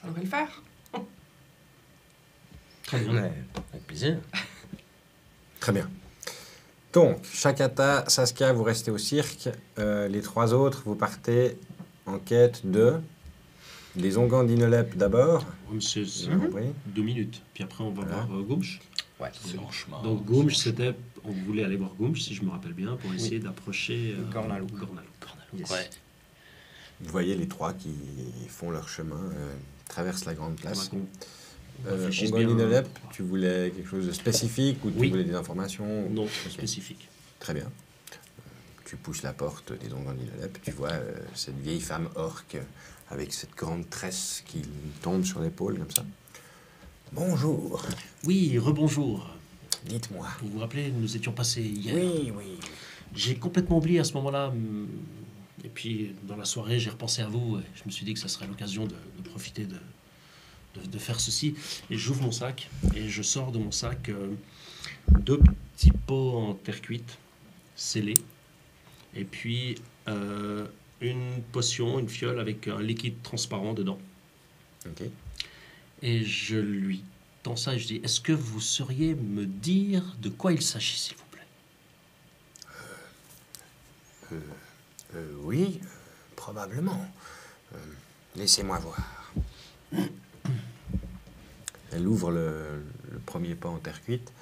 ça devrait le faire. Très bien. Ouais, avec plaisir. Très bien. Donc, Shakata, Saskia, vous restez au cirque. Les trois autres, vous partez en quête des Ongans d'Inolep d'abord. Oui, c'est J'ai compris. 2 minutes. Puis après, on va Voilà. voir Gauche. Ouais. C'est en chemin. Donc, Gauche, c'était. On voulait aller voir Gauche, si je me rappelle bien, pour essayer d'approcher Gornalouk. Gornalouk. Ouais. Vous voyez les trois qui font leur chemin, traversent la grande place. réfléchisse Ongans bien. d'Inolep, tu voulais quelque chose de spécifique ou tu Oui. voulais des informations? Non, Ok. spécifique. Très bien. Tu pousses la porte des Ongans d'Inolep, tu vois cette vieille femme orque avec cette grande tresse qui tombe sur l'épaule comme ça. Bonjour, Oui, rebonjour. dites-moi. Vous vous rappelez, nous étions passés hier. Oui, oui. J'ai complètement oublié à ce moment-là. Et puis, dans la soirée, j'ai repensé à vous. Et je me suis dit que ça serait l'occasion de profiter de faire ceci. Et j'ouvre mon sac et je sors de mon sac 2 petits pots en terre cuite, scellés. Et puis, une potion, une fiole avec un liquide transparent dedans. Ok. Et je lui tends ça et je dis, est-ce que vous sauriez me dire de quoi il s'agit, s'il vous plaît? Oui, probablement. Laissez-moi voir. Elle ouvre le premier pot en terre cuite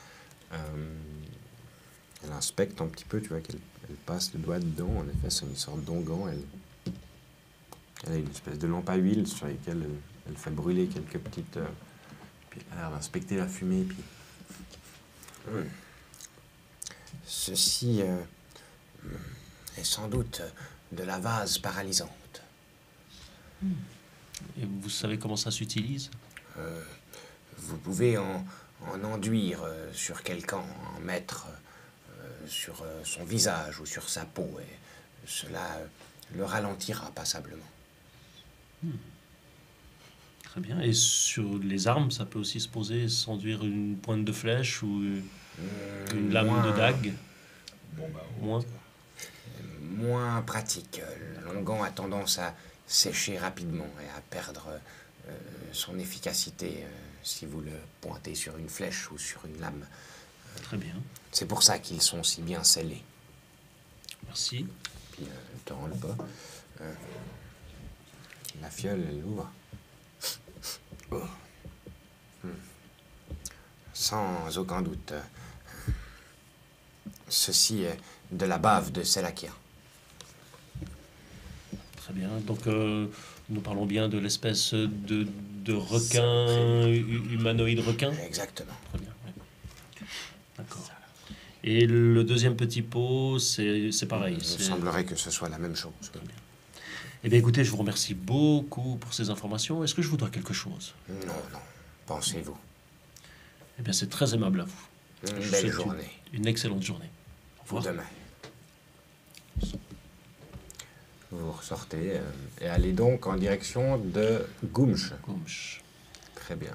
Elle inspecte un petit peu, tu vois qu'elle passe le doigt dedans. En effet, c'est une sorte d'onguent. Elle a une espèce de lampe à huile sur laquelle elle fait brûler quelques petites... puis elle a l'air d'inspecter la fumée. Puis... Ceci est sans doute de la vase paralysante. Et vous savez comment ça s'utilise? Vous pouvez en enduire sur quelqu'un, en mettre sur son visage ou sur sa peau, et cela le ralentira passablement. Très bien. Et sur les armes, ça peut aussi se poser, s'enduire une pointe de flèche ou une lame de dague? Bon, bah, Moins. Moins pratique. L'onguent a tendance à sécher rapidement et à perdre son efficacité si vous le pointez sur une flèche ou sur une lame. Très bien. C'est pour ça qu'ils sont si bien scellés. Merci. Puis elle te rend le pas. La fiole, elle l'ouvre. Sans aucun doute. Ceci est de la bave de Selakia. Très bien. Donc, nous parlons bien de l'espèce de requin, humanoïde requin? Exactement. Très bien, ouais. D'accord. Et le deuxième petit pot, c'est pareil. Il semblerait que ce soit la même chose. Eh bien, écoutez, je vous remercie beaucoup pour ces informations. Est-ce que je vous dois quelque chose? Non, pensez-vous. Eh bien, c'est très aimable à vous. Une Je vous belle souhaite journée. Une excellente journée. Au revoir. Demain. Vous ressortez et allez donc en direction de Gumsh. Gumsh. Très bien.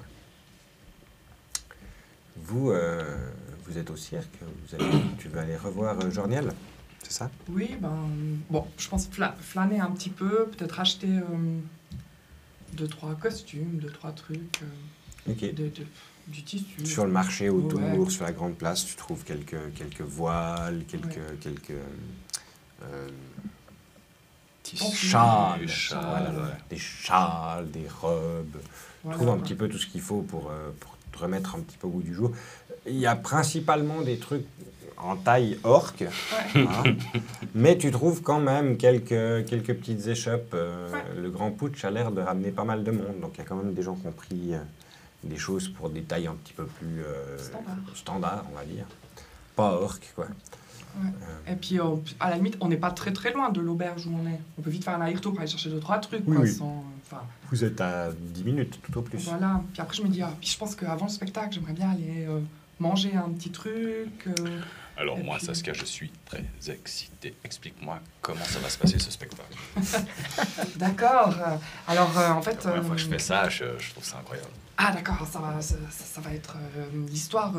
Vous êtes au cirque. Tu vas aller revoir Jorniel, c'est ça? Oui, bon, je pense flâner un petit peu, peut-être acheter 2-3 costumes, 2-3 trucs, Ok. du tissu. Sur le marché autour, Ouais. sur la grande place, tu trouves quelques voiles, quelques petits châles. Des châles, Voilà, ouais. des châles, des robes. Tu trouves un petit peu tout ce qu'il faut pour te remettre un petit peu au goût du jour. Il y a principalement des trucs en taille orque, hein, mais tu trouves quand même quelques petites échoppes. Le Grand Putsch a l'air de ramener pas mal de monde, donc il y a quand même des gens qui ont pris des choses pour des tailles un petit peu plus standard, on va dire. Pas orque, quoi. Ouais. Et puis, à la limite, on n'est pas très très loin de l'auberge où on est. On peut vite faire un aller-retour pour aller chercher 2-3 trucs, Oui, quoi, oui. sans... Vous êtes à 10 minutes, tout au plus. Voilà. Puis après, je me dis, puis je pense qu'avant le spectacle, j'aimerais bien aller manger un petit truc. Alors Et moi, puis- Saskia, je suis très excité. Explique-moi comment ça va se passer ce spectacle. D'accord. Alors, en fait... La première fois que je fais ça, je trouve ça incroyable. Ah d'accord, ça va être l'histoire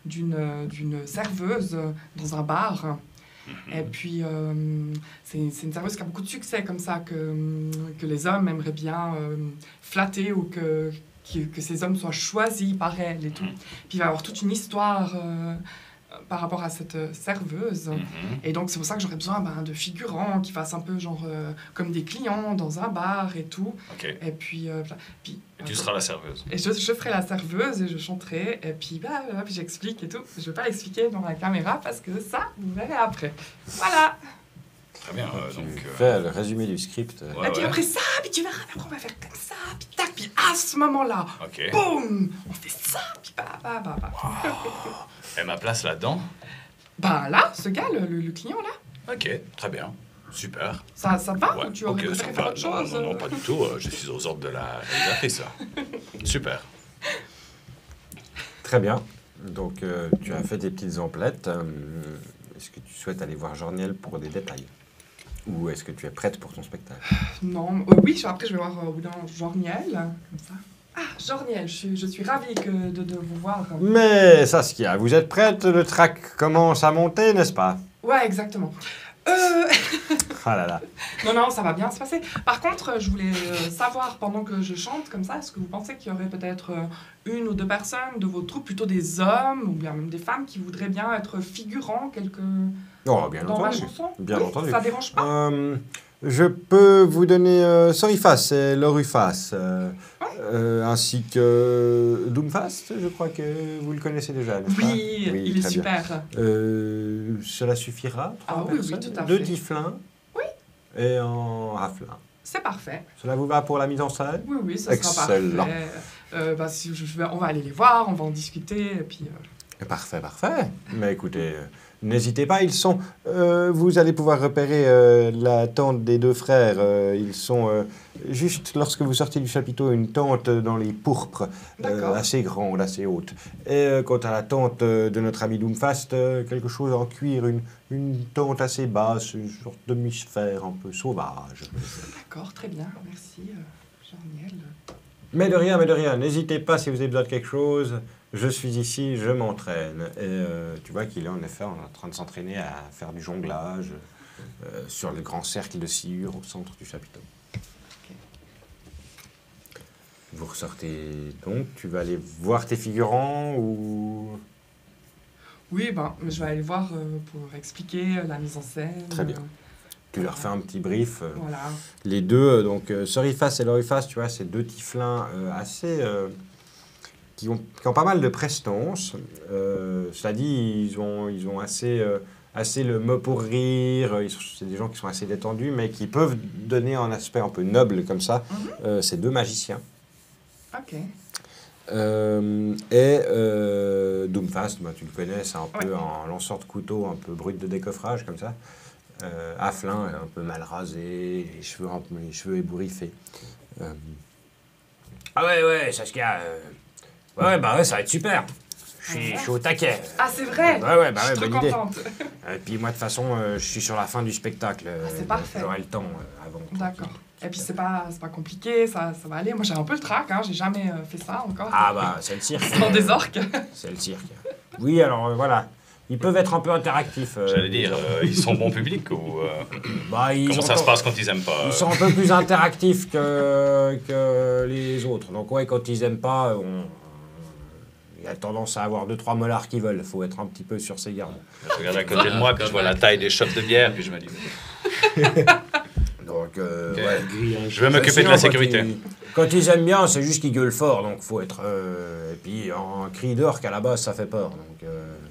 d'une serveuse dans un bar. Et puis, c'est une serveuse qui a beaucoup de succès comme ça, que les hommes aimeraient bien flatter ou que ces hommes soient choisis par elle et tout. Puis il va y avoir toute une histoire par rapport à cette serveuse. Et donc c'est pour ça que j'aurais besoin de figurants qui fassent un peu genre comme des clients dans un bar et tout. Ok. Et puis... Et tu seras la serveuse. Et je ferai la serveuse et je chanterai, et puis, puis j'explique et tout. Je ne vais pas l'expliquer dans la caméra parce que ça, vous verrez après. Voilà. Très bien. Tu Donc, fais le résumé du script. Ouais, et puis ouais. après ça, puis tu verras, après on va faire comme ça, puis tac, puis à ce moment-là, Ok. boum, on fait ça, puis bah. Et ma place là-dedans? Bah là, ce gars, le client là, Ok, très bien. Super. ça te va Ouais, ou tu aurais ok, préféré ça faire va. autre chose Non, pas du tout. Je suis aux ordres de la réalisatrice. là. Super. Très bien. Donc, tu as fait tes petites emplettes. Est-ce que tu souhaites aller voir Jorniel pour des détails? Ou est-ce que tu es prête pour ton spectacle? Non, oui, après je vais voir au bout d'un Jorniel, comme ça. Ah, Jorniel, je suis ravie de vous voir. Mais Saskia, vous êtes prête? Le track commence à monter, n'est-ce pas? Ouais, exactement. Ah là là. Non, ça va bien se passer. Par contre, je voulais savoir, pendant que je chante comme ça, est-ce que vous pensez qu'il y aurait peut-être une ou deux personnes de votre troupe, plutôt des hommes ou bien même des femmes, qui voudraient bien être figurants Oh, bien dans ma entendu. chanson? Bien Oui, entendu. Ça dérange pas? Je peux vous donner Sorifas et Lorufas, ainsi que Doomfast, je crois que vous le connaissez déjà, n'est-ce pas? Oui, il est très bien. super. Cela suffira? Ah oui, oui, tout à Deux fait. tieflins Oui. et un raflin. C'est parfait. Cela vous va pour la mise en scène? Oui, oui, ça sera Excellent. parfait. Si on va aller les voir, on va en discuter, et puis... Parfait, parfait. Mais écoutez, n'hésitez pas, ils sont... vous allez pouvoir repérer la tente des deux frères. Ils sont, juste lorsque vous sortez du chapiteau, une tente dans les pourpres, D'accord. assez grande, assez haute. Et quant à la tente de notre ami Doomfast, quelque chose en cuir, une tente assez basse, une sorte de demi-sphère un peu sauvage. D'accord, très bien, merci, Jean-Niel. Mais de rien, n'hésitez pas si vous avez besoin de quelque chose. Je suis ici, je m'entraîne. Et tu vois qu'il est en effet en train de s'entraîner à faire du jonglage sur le grand cercle de sciure au centre du chapiteau. Ok. Vous ressortez donc, tu vas aller voir tes figurants ou... Oui, je vais aller voir pour expliquer la mise en scène. Très bien. Tu leur fais un petit brief. Voilà. Les deux, donc Sorifas et Lorifas, tu vois, c'est deux tieflins assez... qui ont pas mal de prestance. Cela dit, ils ont assez le mot pour rire. C'est des gens qui sont assez détendus, mais qui peuvent donner un aspect un peu noble comme ça. C'est deux magiciens. Ok. Doomfast, tu le connais, c'est un peu un lanceur de couteau, un peu brut de décoffrage comme ça. Afflin, un peu mal rasé, les cheveux ébouriffés. Ah ouais, Saskia. Ouais, ça va être super. Je suis au taquet. Ah, c'est vrai. Ouais, Je suis trop bonne idée. contente. Et puis moi, de toute façon, je suis sur la fin du spectacle. c'est parfait. J'aurai le temps avant. D'accord. Et puis c'est pas compliqué, ça va aller. Moi j'ai un peu le trac, hein, j'ai jamais fait ça encore. Ah c'est le cirque. Dans des orques. C'est le cirque. Oui, alors voilà. Ils peuvent être un peu interactifs. J'allais dire, ils sont bon public ou comment ça se passe quand ils aiment pas Ils sont un peu plus interactifs que les autres. Donc ouais, quand ils aiment pas, il y a tendance à avoir 2-3 molars qui veulent. Faut être un petit peu sur ses gardes. Je regarde à côté de moi, puis je vois la taille des chopes de bière, puis je me dis... Donc, Je vais m'occuper de la sécurité. Quand ils aiment bien, c'est juste qu'ils gueulent fort, donc faut être... et puis un cri d'orque à la base, ça fait peur, donc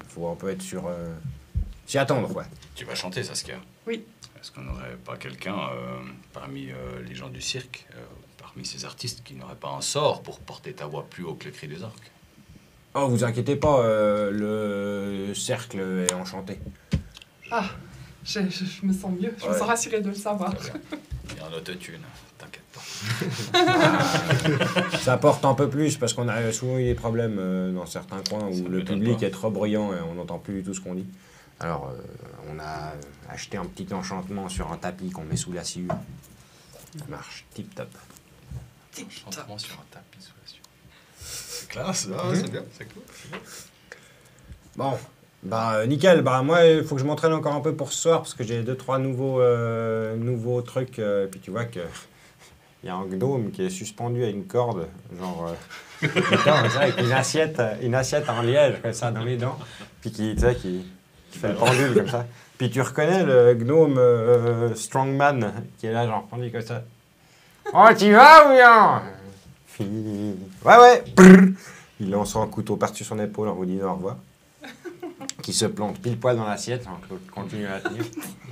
faut un peu être sur... s'y attendre, quoi. Tu vas chanter, Saskia? Oui. Est-ce qu'on n'aurait pas quelqu'un parmi les gens du cirque, parmi ces artistes, qui n'aurait pas un sort pour porter ta voix plus haut que le cri des orques? Oh, vous inquiétez pas, le cercle est enchanté. Ah, je me sens mieux, je me sens rassurée de le savoir. Il y a un autotune, t'inquiète pas. Ça porte un peu plus, parce qu'on a souvent eu des problèmes dans certains coins où le public est trop bruyant et on n'entend plus du tout ce qu'on dit. Alors, on a acheté un petit enchantement sur un tapis qu'on met sous la sciure. Ça marche, tip-top. Enchantement sur un tapis sous la sciure. C'est classe, c'est bien, c'est cool. Bon, nickel. Moi, il faut que je m'entraîne encore un peu pour ce soir parce que j'ai 2-3 nouveaux trucs. Puis tu vois que il y a un gnome qui est suspendu à une corde, genre putain, ça, avec une assiette en liège comme ça dans les dents, puis qui fait le pendule comme ça. Puis tu reconnais le gnome Strongman qui est là, genre pendu comme ça. Oh, t'y vas ou bien? Ouais. Brrr. Il lance un couteau par-dessus son épaule en vous disant au revoir. Qui se plante pile poil dans l'assiette, alors que l'autre continue à tenir.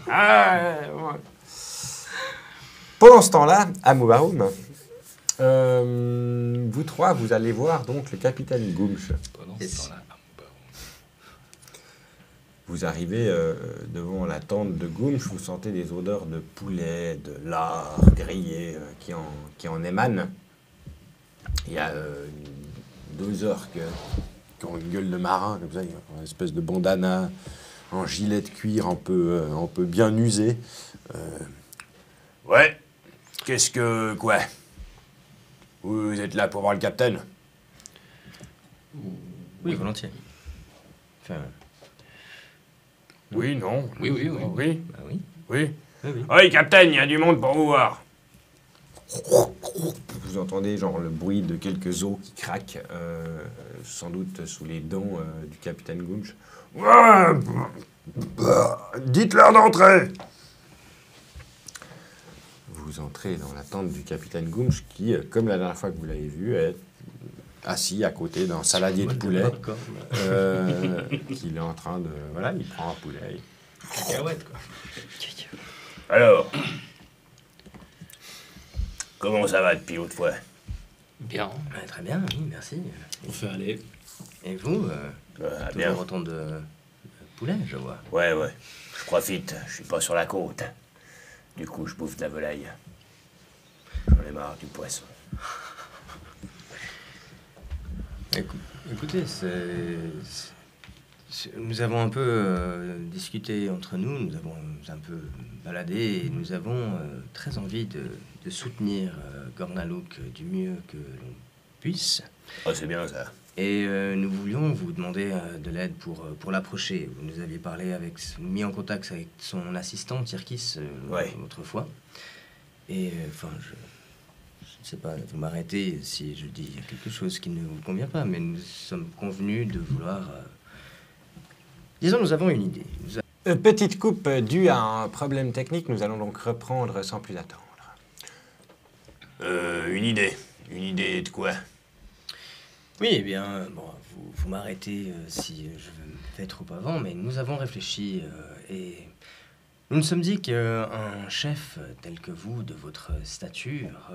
Ouais. Pendant ce temps-là, à Moubaroum, vous trois, vous allez voir donc le capitaine Goomch. Pendant ce temps-là, Vous arrivez devant la tente de Goomch, vous sentez des odeurs de poulet, de lard grillé qui en émanent. Il y a 2 orques qui ont une gueule de marin, comme ça, une espèce de bandana, un gilet de cuir un peu bien usé. Ouais, quoi? Vous êtes là pour voir le capitaine? Oui, volontiers. Enfin, Oui, non. Oui. Oui. bah oui. Oui. Oui. Oui, capitaine, il y a du monde pour vous voir. Vous entendez genre le bruit de quelques os qui craquent, sans doute sous les dents du capitaine Goomch. Dites-leur d'entrer. vous entrez dans la tente du capitaine Goomch qui, comme la dernière fois que vous l'avez vu, est assis à côté d'un saladier de poulet. Qu'il est en train de... Voilà, il prend un poulet. Cacahuète, quoi. Alors, comment ça va depuis autrefois? Bien. Très bien, oui, merci. On fait aller. Et vous, Bien. toujours autant de poulet, je vois. Ouais, je profite, je suis pas sur la côte. Du coup, je bouffe de la volaille. J'en ai marre du poisson. Écoutez, nous avons un peu discuté entre nous, nous avons un peu baladé et nous avons très envie de soutenir Gornalook du mieux que l'on puisse. Oh, c'est bien ça. Et nous voulions vous demander de l'aide pour l'approcher. Vous nous aviez mis en contact avec son assistant, Tirkis, autrefois. Et enfin, je ne sais pas, vous m'arrêtez si je dis quelque chose qui ne vous convient pas, mais nous sommes convenus de vouloir... Disons, nous avons une idée. Petite coupe due à un problème technique, nous allons donc reprendre sans plus attendre. Une idée. Une idée de quoi? Oui, eh bien, bon, vous m'arrêtez si je me fais trop avant, mais nous avons réfléchi et nous nous sommes dit qu'un chef tel que vous, de votre stature,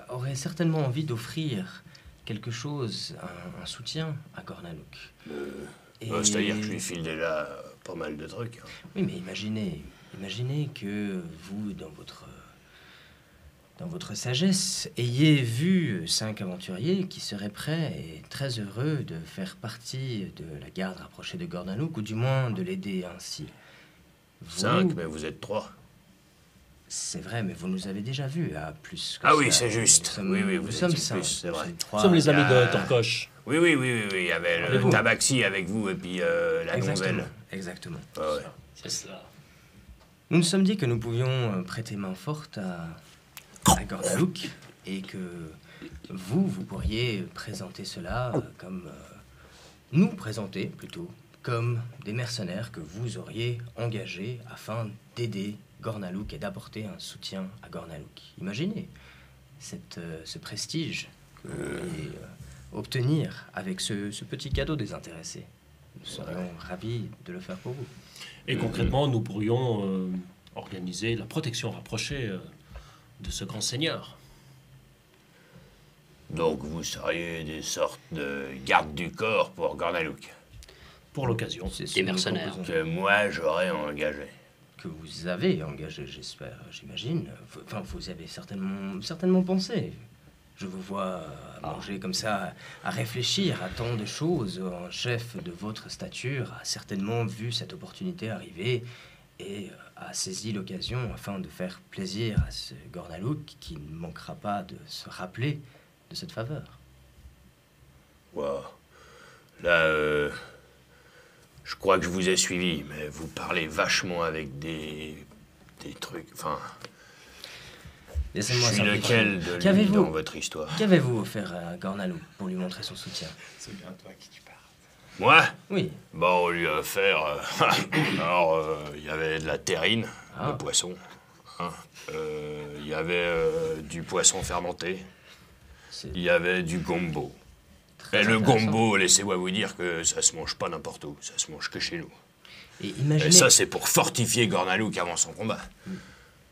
aurait certainement envie d'offrir quelque chose, un soutien à Gornalook. C'est-à-dire que je lui file déjà pas mal de trucs. Hein. Oui, mais imaginez que vous, dans votre sagesse, ayez vu 5 aventuriers qui seraient prêts et très heureux de faire partie de la garde rapprochée de Gornalook, ou du moins de l'aider ainsi. 5, mais vous êtes 3. C'est vrai, mais vous nous avez déjà vus à plus que Ah ça. oui, c'est juste. Oui, nous vous sommes étiez 5. plus, c'est vrai. Nous sommes les amis de Torcoche. Oui, il y avait le Tabaxi avec vous et puis la Gonzelle. Exactement. Ouais. C'est ça. Nous nous sommes dit que nous pouvions prêter main forte à Gornalook et que vous pourriez présenter cela comme... nous présenter, plutôt, comme des mercenaires que vous auriez engagés afin d'aider Gornalook et d'apporter un soutien à Gornalook. Imaginez ce prestige que vous pourriez obtenir avec ce petit cadeau désintéressé. Nous serions ravis de le faire pour vous. Et concrètement, nous pourrions organiser la protection rapprochée de ce grand seigneur. Donc vous seriez des sortes de gardes du corps pour Gornalook. Pour l'occasion. Des mercenaires. Que moi j'aurais engagé. Que vous avez engagé, j'imagine. Enfin, vous avez certainement pensé. Je vous vois manger comme ça, à réfléchir à tant de choses. Un chef de votre stature a certainement vu cette opportunité arriver et a saisi l'occasion afin de faire plaisir à ce Gornalook qui ne manquera pas de se rappeler de cette faveur. Wow. Là, je crois que je vous ai suivi, mais vous parlez vachement avec des trucs, enfin... Je suis lequel de lui dans votre histoire? Qu'avez-vous offert à Gornalook pour lui montrer son soutien? C'est bien toi qui tu parles. Moi? Oui. Bon, on lui a offert... alors, il y avait de la terrine, le poisson. Hein. Il y avait du poisson fermenté. Il y avait du gombo. Et le gombo, laissez-moi vous dire que ça se mange pas n'importe où. Ça se mange que chez nous. Et imaginez... Et ça, c'est pour fortifier Gornalook avant son combat.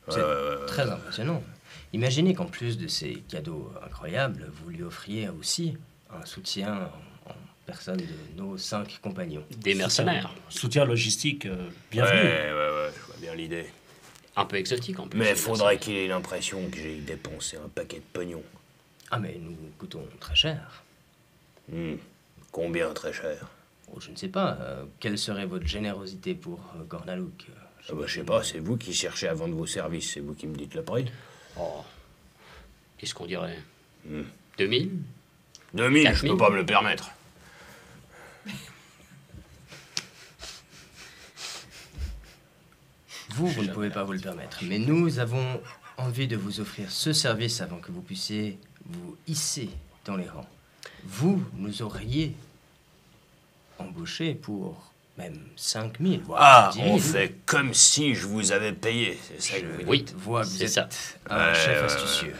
C'est très impressionnant. Imaginez qu'en plus de ces cadeaux incroyables, vous lui offriez aussi un soutien en personne de nos 5 compagnons. Des mercenaires. Soutien logistique, bienvenue. Ouais, je vois bien l'idée. Un peu exotique en plus. Mais faudrait qu'il ait l'impression que j'ai dépensé un paquet de pognon. Ah, mais nous coûtons très cher. Combien très cher? Oh, je ne sais pas. Quelle serait votre générosité pour Gornalook? Je sais pas, c'est vous qui cherchez à vendre vos services, c'est vous qui me dites le prix. Oh. Qu'est-ce qu'on dirait 2000? 2000, je peux pas me le permettre. Vous ne pouvez pas vous le permettre. Mais nous avons envie de vous offrir ce service avant que vous puissiez vous hisser dans les rangs. Vous nous auriez embauché pour Même 5 000, voire Ah, 10 000. on fait comme si je vous avais payé, c'est ça que vous Oui, dites. vois que vous c'est êtes ça. un chef astucieux.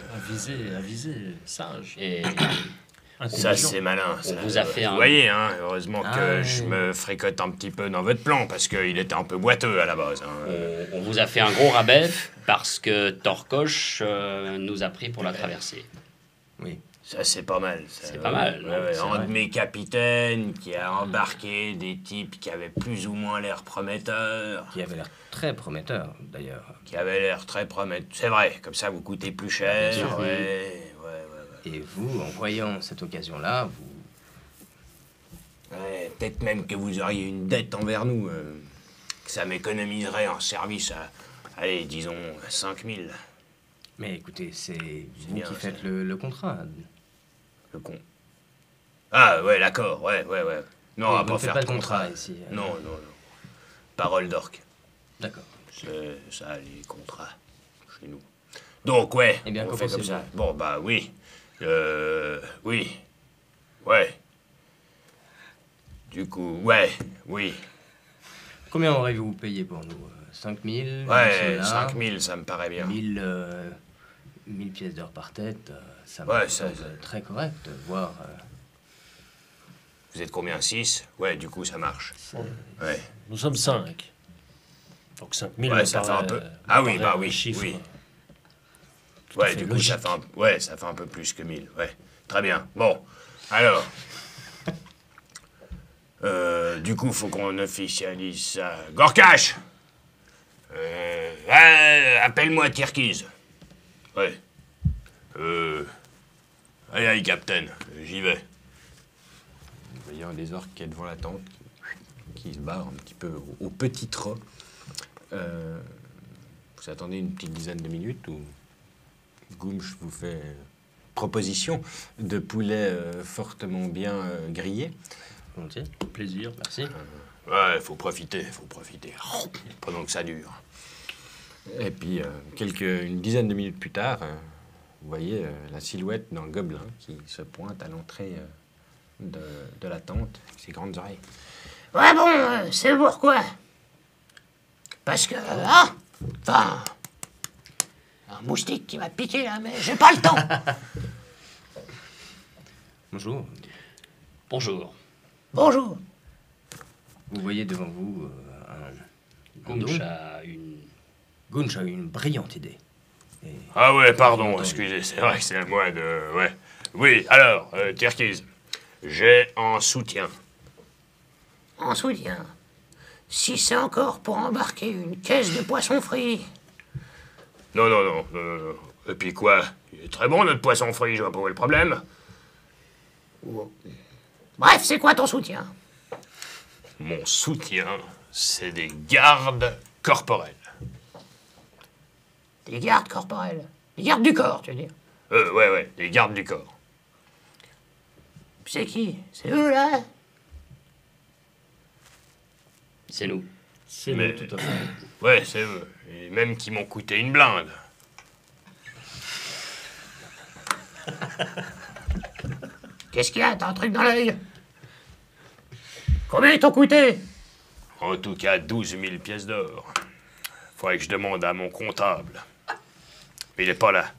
Avisé, sage. Et Ça, Intelligent. c'est malin. on ça. vous a fait Vous un... voyez, hein, heureusement Ah, que ouais. je me fricote un petit peu dans votre plan, parce qu'il était un peu boiteux à la base. Hein. On vous a fait un gros rabais parce que Torcoche nous a pris pour la traversée. Oui. Ça, c'est pas mal. ça. C'est pas mal, non, c'est un vrai. de mes capitaines qui a embarqué des types qui avaient plus ou moins l'air prometteurs, Qui avait l'air très prometteur, d'ailleurs. qui avaient l'air très prometteurs. C'est vrai, comme ça, vous coûtez plus cher. Bien sûr. Ouais. Et vous, en voyant cette occasion-là, vous... Ouais, peut-être même que vous auriez une dette envers nous. Que ça m'économiserait en service à, allez, disons, 5 000. Mais écoutez, c'est vous bien, qui ça. faites le contrat. Le con. Ah, ouais, d'accord, ouais. Non, on va vous pas ne faites faire pas de de contrat contrat. ici. Non. Parole d'orque. D'accord. C'est ça, les contrats, chez nous. Donc, ouais, Eh bien, on qu'en fait comme pensez-vous? ça. Bon, bah, oui. Oui. Ouais. Du coup, oui. Combien aurez-vous payé pour nous 5 000 Ouais, 5 000, ça me paraît bien. 1000 pièces d'or par tête, ça me Ouais, semble ça- très correct, voire... Vous êtes combien, 6? Ouais, du coup, ça marche. Ouais. Nous sommes 5. Donc 5 000, Ouais, ça fait un peu. Ah oui, bah oui, chiffre. oui. à Ouais, fait du coup, logique. ça fait un peu plus que 1000. Ouais, très bien. Bon, alors. Du coup, faut qu'on officialise ça. Gorkash! Appelle-moi Tirkiz. Ouais. Allez, Captain, j'y vais. Vous voyez un des orques qui est devant la tente, qui se barre un petit peu au petit trot. Vous attendez une petite dizaine de minutes où Goumch vous fait proposition de poulet fortement bien grillé. Volontiers. Plaisir. Merci. Ouais, faut profiter. Pendant que ça dure. Et puis, une dizaine de minutes plus tard, vous voyez la silhouette d'un gobelin qui se pointe à l'entrée de la tente, avec ses grandes oreilles. Ouais, bon, c'est pourquoi. Parce que, enfin, un moustique qui m'a piqué, là, mais j'ai pas le temps. Bonjour. Bonjour. Bonjour. Vous voyez devant vous un Goumch don. a une... Gunch a eu une brillante idée. Et Ah ouais, pardon, excusez, c'est vrai que c'est à moi de... Ouais. Oui, alors, Tirkiz, j'ai en soutien. En soutien. Si c'est encore pour embarquer une caisse de poisson frit. Non. Et puis quoi? Il est très bon, notre poisson frit, je vois pas où est le problème. Bref, c'est quoi ton soutien? Mon soutien, c'est des gardes corporels. Des gardes corporels. Des gardes du corps, tu veux dire. Ouais, des gardes du corps. C'est qui? C'est eux, là? C'est nous. C'est Mais- nous, tout à fait. Ouais, c'est eux. Et même qui m'ont coûté une blinde. Qu'est-ce qu'il y a? T'as un truc dans l'œil? Combien ils t'ont coûté? En tout cas, 12 000 pièces d'or. Faudrait que je demande à mon comptable. Mais il est pas là.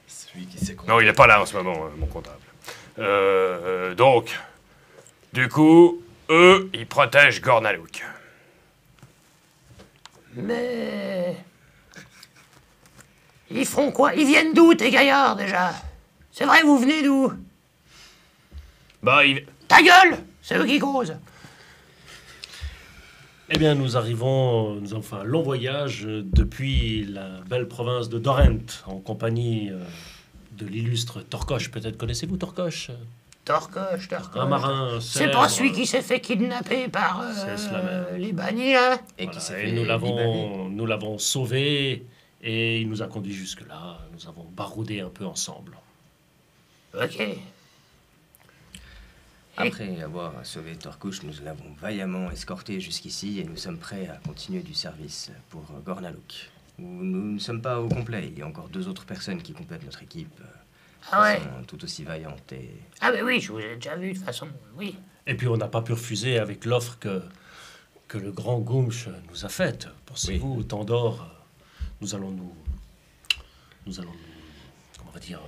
Celui qui sait qu'on... Non, il est pas là en ce moment, mon comptable. Donc, du coup, eux, ils protègent Gornalouk. Mais... Ils font quoi? Ils viennent d'où, tes gaillards, déjà? C'est vrai, vous venez d'où? Bah, Ta gueule! C'est eux qui causent. Eh bien, nous avons fait un long voyage depuis la belle province de Dorent, en compagnie de l'illustre Torcoche. Peut-être connaissez-vous Torcoche? Torcoche. Un marin C'est célèbre. pas celui qui s'est fait kidnapper par C'est cela même. les bannis, là? Et Voilà, qui s'est et fait nous libaner. l'avons sauvé et il nous a conduits jusque-là. Nous avons baroudé un peu ensemble. Ok. Après avoir sauvé Torcouche, nous l'avons vaillamment escorté jusqu'ici et nous sommes prêts à continuer du service pour Gornalouk. Nous ne sommes pas au complet. Il y a encore 2 autres personnes qui complètent notre équipe. Ah ouais? Qui sont tout aussi vaillantes et... Ah ben oui, je vous ai déjà vu, de toute façon, oui. Et puis on n'a pas pu refuser avec l'offre que le grand Goumch nous a faites. Pensez-vous, autant d'or, nous allons nous... Comment on va dire...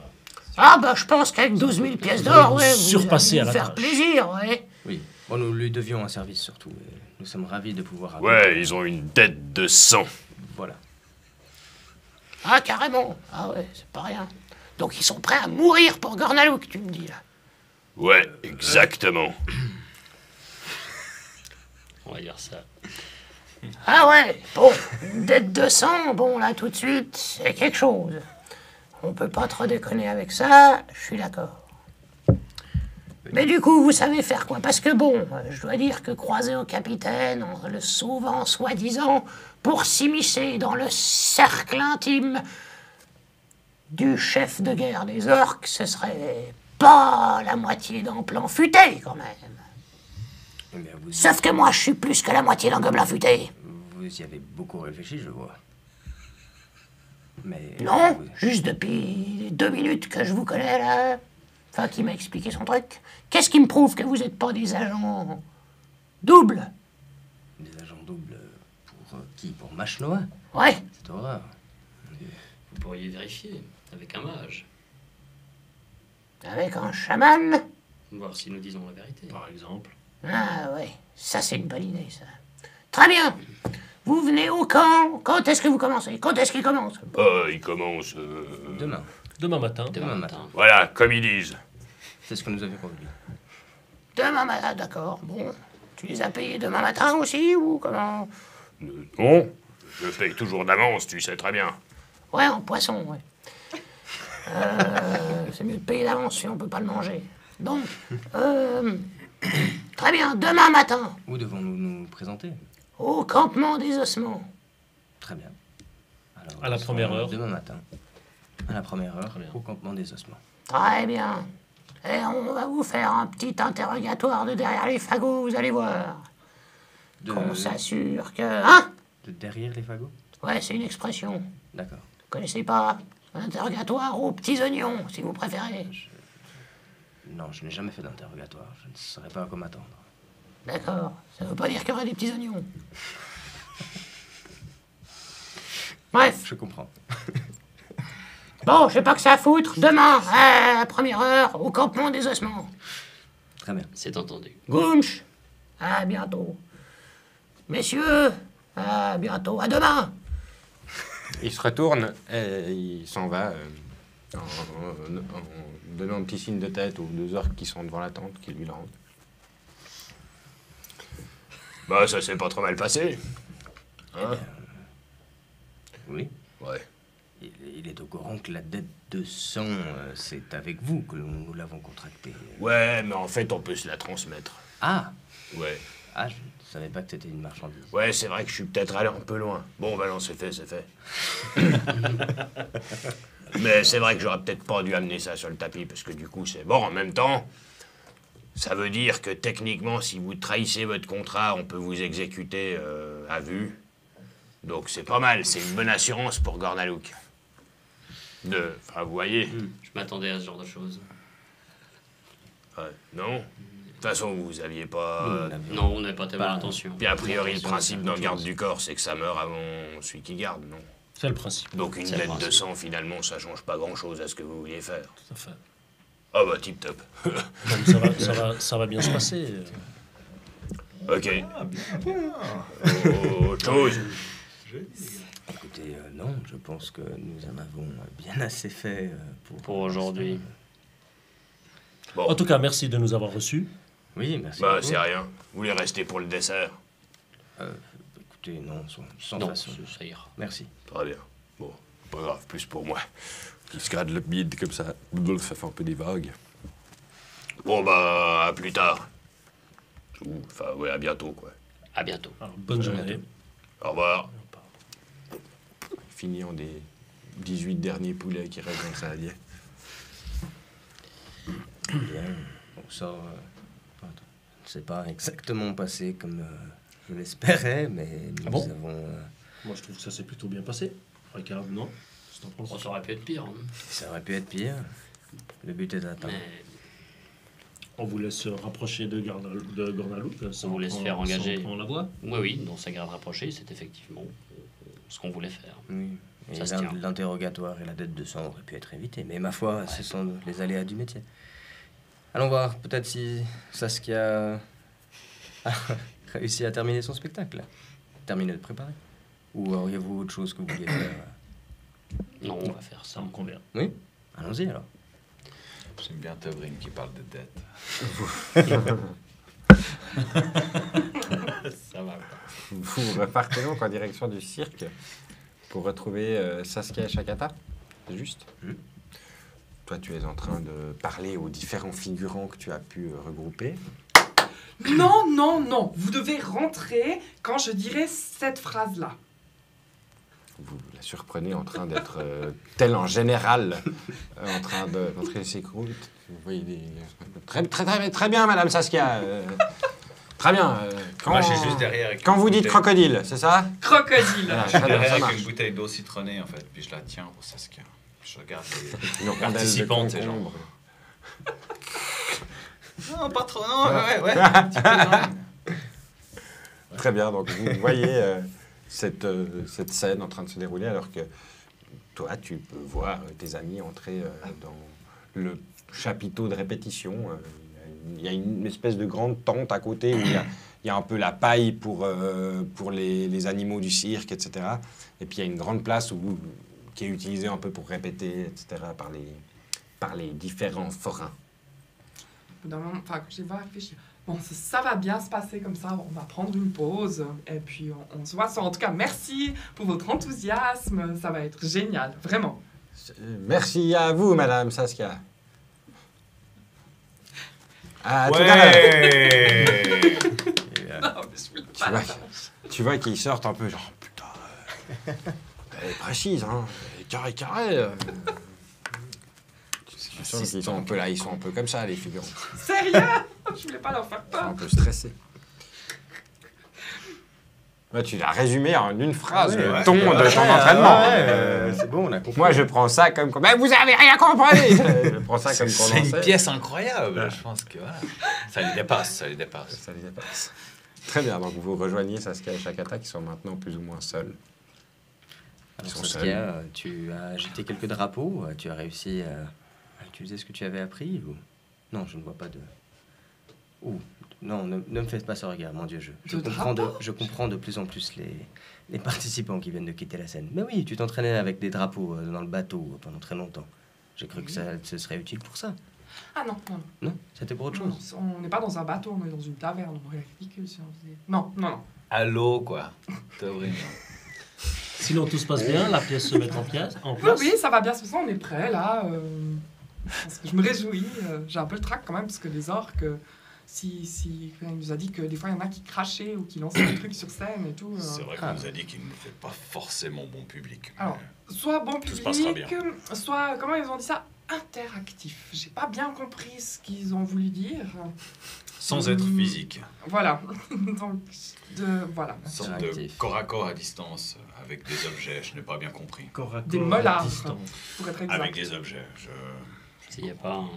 Ah bah je pense qu'avec 12 000 pièces d'or, ouais, vous surpasser allez à nous la faire tâche. plaisir, ouais. Oui. Bon, nous lui devions un service surtout. Et nous sommes ravis de pouvoir avoir... Ouais, ils ont une dette de sang. Voilà. Ah carrément. Ah ouais, c'est pas rien. Donc ils sont prêts à mourir pour Gornalouk, tu me dis là. Ouais, exactement. On va dire ça. Ah ouais, bon, une dette de sang, bon là tout de suite, c'est quelque chose. On peut pas trop déconner avec ça, je suis d'accord. Mais du coup, vous savez faire quoi? Parce que bon, je dois dire que croiser au capitaine, en le sauvant soi-disant, pour s'immiscer dans le cercle intime du chef de guerre des orques, ce serait pas la moitié d'un plan futé quand même. Eh bien, Sauf que moi, je suis plus que la moitié d'un gobelin futé. vous y avez beaucoup réfléchi, je vois. Mais... Non, vous- juste depuis 2 minutes que je vous connais, là. Enfin, qui m'a expliqué son truc. Qu'est-ce qui me prouve que vous n'êtes pas des agents doubles? Des agents doubles pour qui? Pour Machnoa? Ouais. C'est horreur. Vous pourriez vérifier avec un mage. Avec un chaman? Voir si nous disons la vérité. Par exemple. Ah ouais, ça c'est une bonne idée, ça. Très bien. Vous venez au camp. Quand est-ce que vous commencez? Quand est-ce qu'il commence? Il commence... Demain. Demain matin. Demain matin. Voilà, comme ils disent. C'est ce que nous avions convenu. Demain matin, d'accord. Bon, tu les as payés demain matin aussi, ou comment? Non, je paye toujours d'avance, tu sais très bien. Ouais, en poisson, ouais. C'est mieux de payer d'avance si on peut pas le manger. Donc, très bien, demain matin, Où devons-nous nous présenter? au campement des ossements. Très bien. Alors, À la nous première serons heure. Demain matin. À la première heure, Très bien. au campement des ossements. Très bien. Et on va vous faire un petit interrogatoire de derrière les fagots, vous allez voir. Qu'on s'assure que... Hein? de derrière les fagots? Ouais, c'est une expression. D'accord. Vous connaissez pas? Un interrogatoire aux petits oignons, si vous préférez. Non, je n'ai jamais fait d'interrogatoire. Je ne saurais pas à quoi m'attendre. D'accord. Ça veut pas dire qu'il y aura des petits oignons. Bref. Je comprends. Bon, je sais pas que ça à foutre. Demain, à la première heure, au campement des ossements. Très bien. C'est entendu. Goumch, à bientôt. Messieurs, à bientôt. À demain. Il se retourne et il s'en va en donnant un petit signe de tête aux 2 orques qui sont devant la tente, qui lui le rendent. Bah, ça s'est pas trop mal passé. Hein? Oui. Ouais. Il est au courant que la dette de sang, c'est avec vous que nous l'avons contractée. Ouais, mais en fait, on peut se la transmettre. Ah! Ouais. Ah, je ne savais pas que c'était une marchandise. Ouais, c'est vrai que je suis peut-être allé un peu loin. Bon, bah non, c'est fait, c'est fait. Mais c'est vrai que j'aurais peut-être pas dû amener ça sur le tapis, parce que du coup, c'est... Bon, en même temps, ça veut dire que techniquement, si vous trahissez votre contrat, on peut vous exécuter à vue. Donc c'est pas mal, c'est une bonne assurance pour Gornalouk. Enfin, vous voyez. Je m'attendais à ce genre de choses. Ouais, non? De toute façon, vous aviez pas... Non, on n'avait pas tellement l'intention. Puis a priori, le principe d'un garde du corps, c'est que ça meurt avant celui qui garde, non? C'est le principe. Donc une C'est le dette de principe. sang, finalement, ça change pas grand-chose à ce que vous vouliez faire. Tout à fait. Ah bah, tip-top. Donc, ça va bien se passer. Ok. Autre chose? Écoutez, non, je pense que nous en avons bien assez fait Pour aujourd'hui. Bon, En tout cas, merci de nous avoir reçus. Oui, merci. bah beaucoup. c'est rien. Vous voulez rester pour le dessert? Écoutez, non, sans Non, façon. ça ira. Merci. Très bien. Bon, pas grave, plus pour moi. Qui se gratte le bide comme ça, ça fait un peu des vagues. Bon bah, à plus tard. Ou, enfin, ouais, à bientôt, quoi. À bientôt. Alors, bonne journée. Au revoir. Fini en des 18 derniers poulets qui restent dans le saladier. Bien. On sort. C'est pas exactement passé comme je l'espérais, mais nous Ah bon avons. Moi, je trouve que ça s'est plutôt bien passé. Regarde, non? C'est en Bon, ça aurait pu être pire. Hein. Ça aurait pu être pire. Le but est atteint. Mais On vous laisse rapprocher de Gornalouk. On vous laisse faire engager. On prend la voie. Oui, dans sa garde rapprochée, c'est effectivement ce qu'on voulait faire. Oui. Et Ça se tient. l'interrogatoire et la dette de sang auraient pu être évités. Mais ma foi, ce sont les aléas du métier. Allons voir, peut-être si Saskia a réussi à terminer son spectacle. Terminer de préparer. Ou auriez-vous autre chose que vous vouliez faire? Non, on va faire ça. Ça me convient. Oui? Allons-y alors. J'aime bien Tobrin qui parle de dette. Ça va. Vous repartez donc en direction du cirque pour retrouver Saskia et Shakata. C'est juste. Toi, tu es en train de parler aux différents figurants que tu as pu regrouper. Non, non, non. Vous devez rentrer quand je dirai cette phrase-là. Vous la surprenez en train d'être tel en général, en train d'entrer ses croûtes. Vous voyez très bien, Madame Saskia. Très bien. Moi, je suis juste derrière. Avec Quand une vous dites bouteille- crocodile, c'est ça? Crocodile. Voilà, Je suis très bien, derrière ça avec marche. une bouteille d'eau citronnée, en fait. Puis je la tiens pour Saskia. Puis je regarde les... Une rondelle de participantes, ces gens. concombre. Non, pas trop, non, ouais. Un petit peu, non. Très bien, donc vous voyez cette scène en train de se dérouler alors que toi, tu peux voir tes amis entrer dans le chapiteau de répétition. Il y a une espèce de grande tente à côté où il y a un peu la paille pour les animaux du cirque, etc. Et puis il y a une grande place qui est utilisée un peu pour répéter, etc. par les différents forains. D'un moment, enfin, quand je vais réfléchir. Bon, ça va bien se passer comme ça. On va prendre une pause. Et puis, on se voit. En tout cas, merci pour votre enthousiasme. Ça va être génial. Vraiment. Merci à vous, Madame Saskia. À tout à l'heure. Ouais. Non, mais je voulais pas. Tu vois qu'ils sortent un peu genre, putain, elle est précise, hein, carré, carré. Tu sens qu'ils sont un peu là, ils sont un peu comme ça, les figurants. Sérieux? Je voulais pas leur faire Ils sont un peur. peu stressés. Ouais, tu l'as résumé en une phrase, Ouais, le ouais, ton de ton entraînement. C'est bon, on a compris. Moi, je prends ça comme... Mais vous avez rien compris. Je prends ça comme C'est une condensé. pièce incroyable. Je pense que voilà. Ça les dépasse, ça les dépasse. Ça les dépasse. Très bien, donc vous rejoignez Saskia et Shakata qui sont maintenant plus ou moins seuls. Alors, Ils sont Saskia, tu as agité quelques drapeaux. Tu as réussi à utiliser ce que tu avais appris ou... Non, je ne vois pas de... Ouh, non, ne me faites pas ce regard, mon Dieu. Je comprends de plus en plus les participants qui viennent de quitter la scène. Mais oui, tu t'entraînais avec des drapeaux dans le bateau pendant très longtemps. J'ai cru que ce serait utile pour ça. Ah non, non, Non, c'était pour autre non. chose. On n'est pas dans un bateau, on est dans une taverne. On aurait ridicule si on faisait... Non, non, non. Allô, quoi. Tobrin. Sinon tout se passe bien, la pièce se met en place. Oui, oui, ça va bien se passer. On est prêt là. Parce que je me réjouis. J'ai un peu le trac quand même parce que les orques... Si il nous a dit que des fois il y en a qui crachaient ou qui lançaient des trucs sur scène et tout. C'est vrai qu'on nous a dit qu'il ne fait pas forcément bon public. Alors, soit bon Tout se passera public, soit, comment ils ont dit ça, interactif. J'ai pas bien compris ce qu'ils ont voulu dire. Sans être physique. Voilà. Donc, voilà. Une sorte de Interactif. corps à corps à distance avec des objets, je n'ai pas bien compris. Corps à Des corps, mollards. à distance. Pour être exact. Avec des objets, S'il n'y a pas un...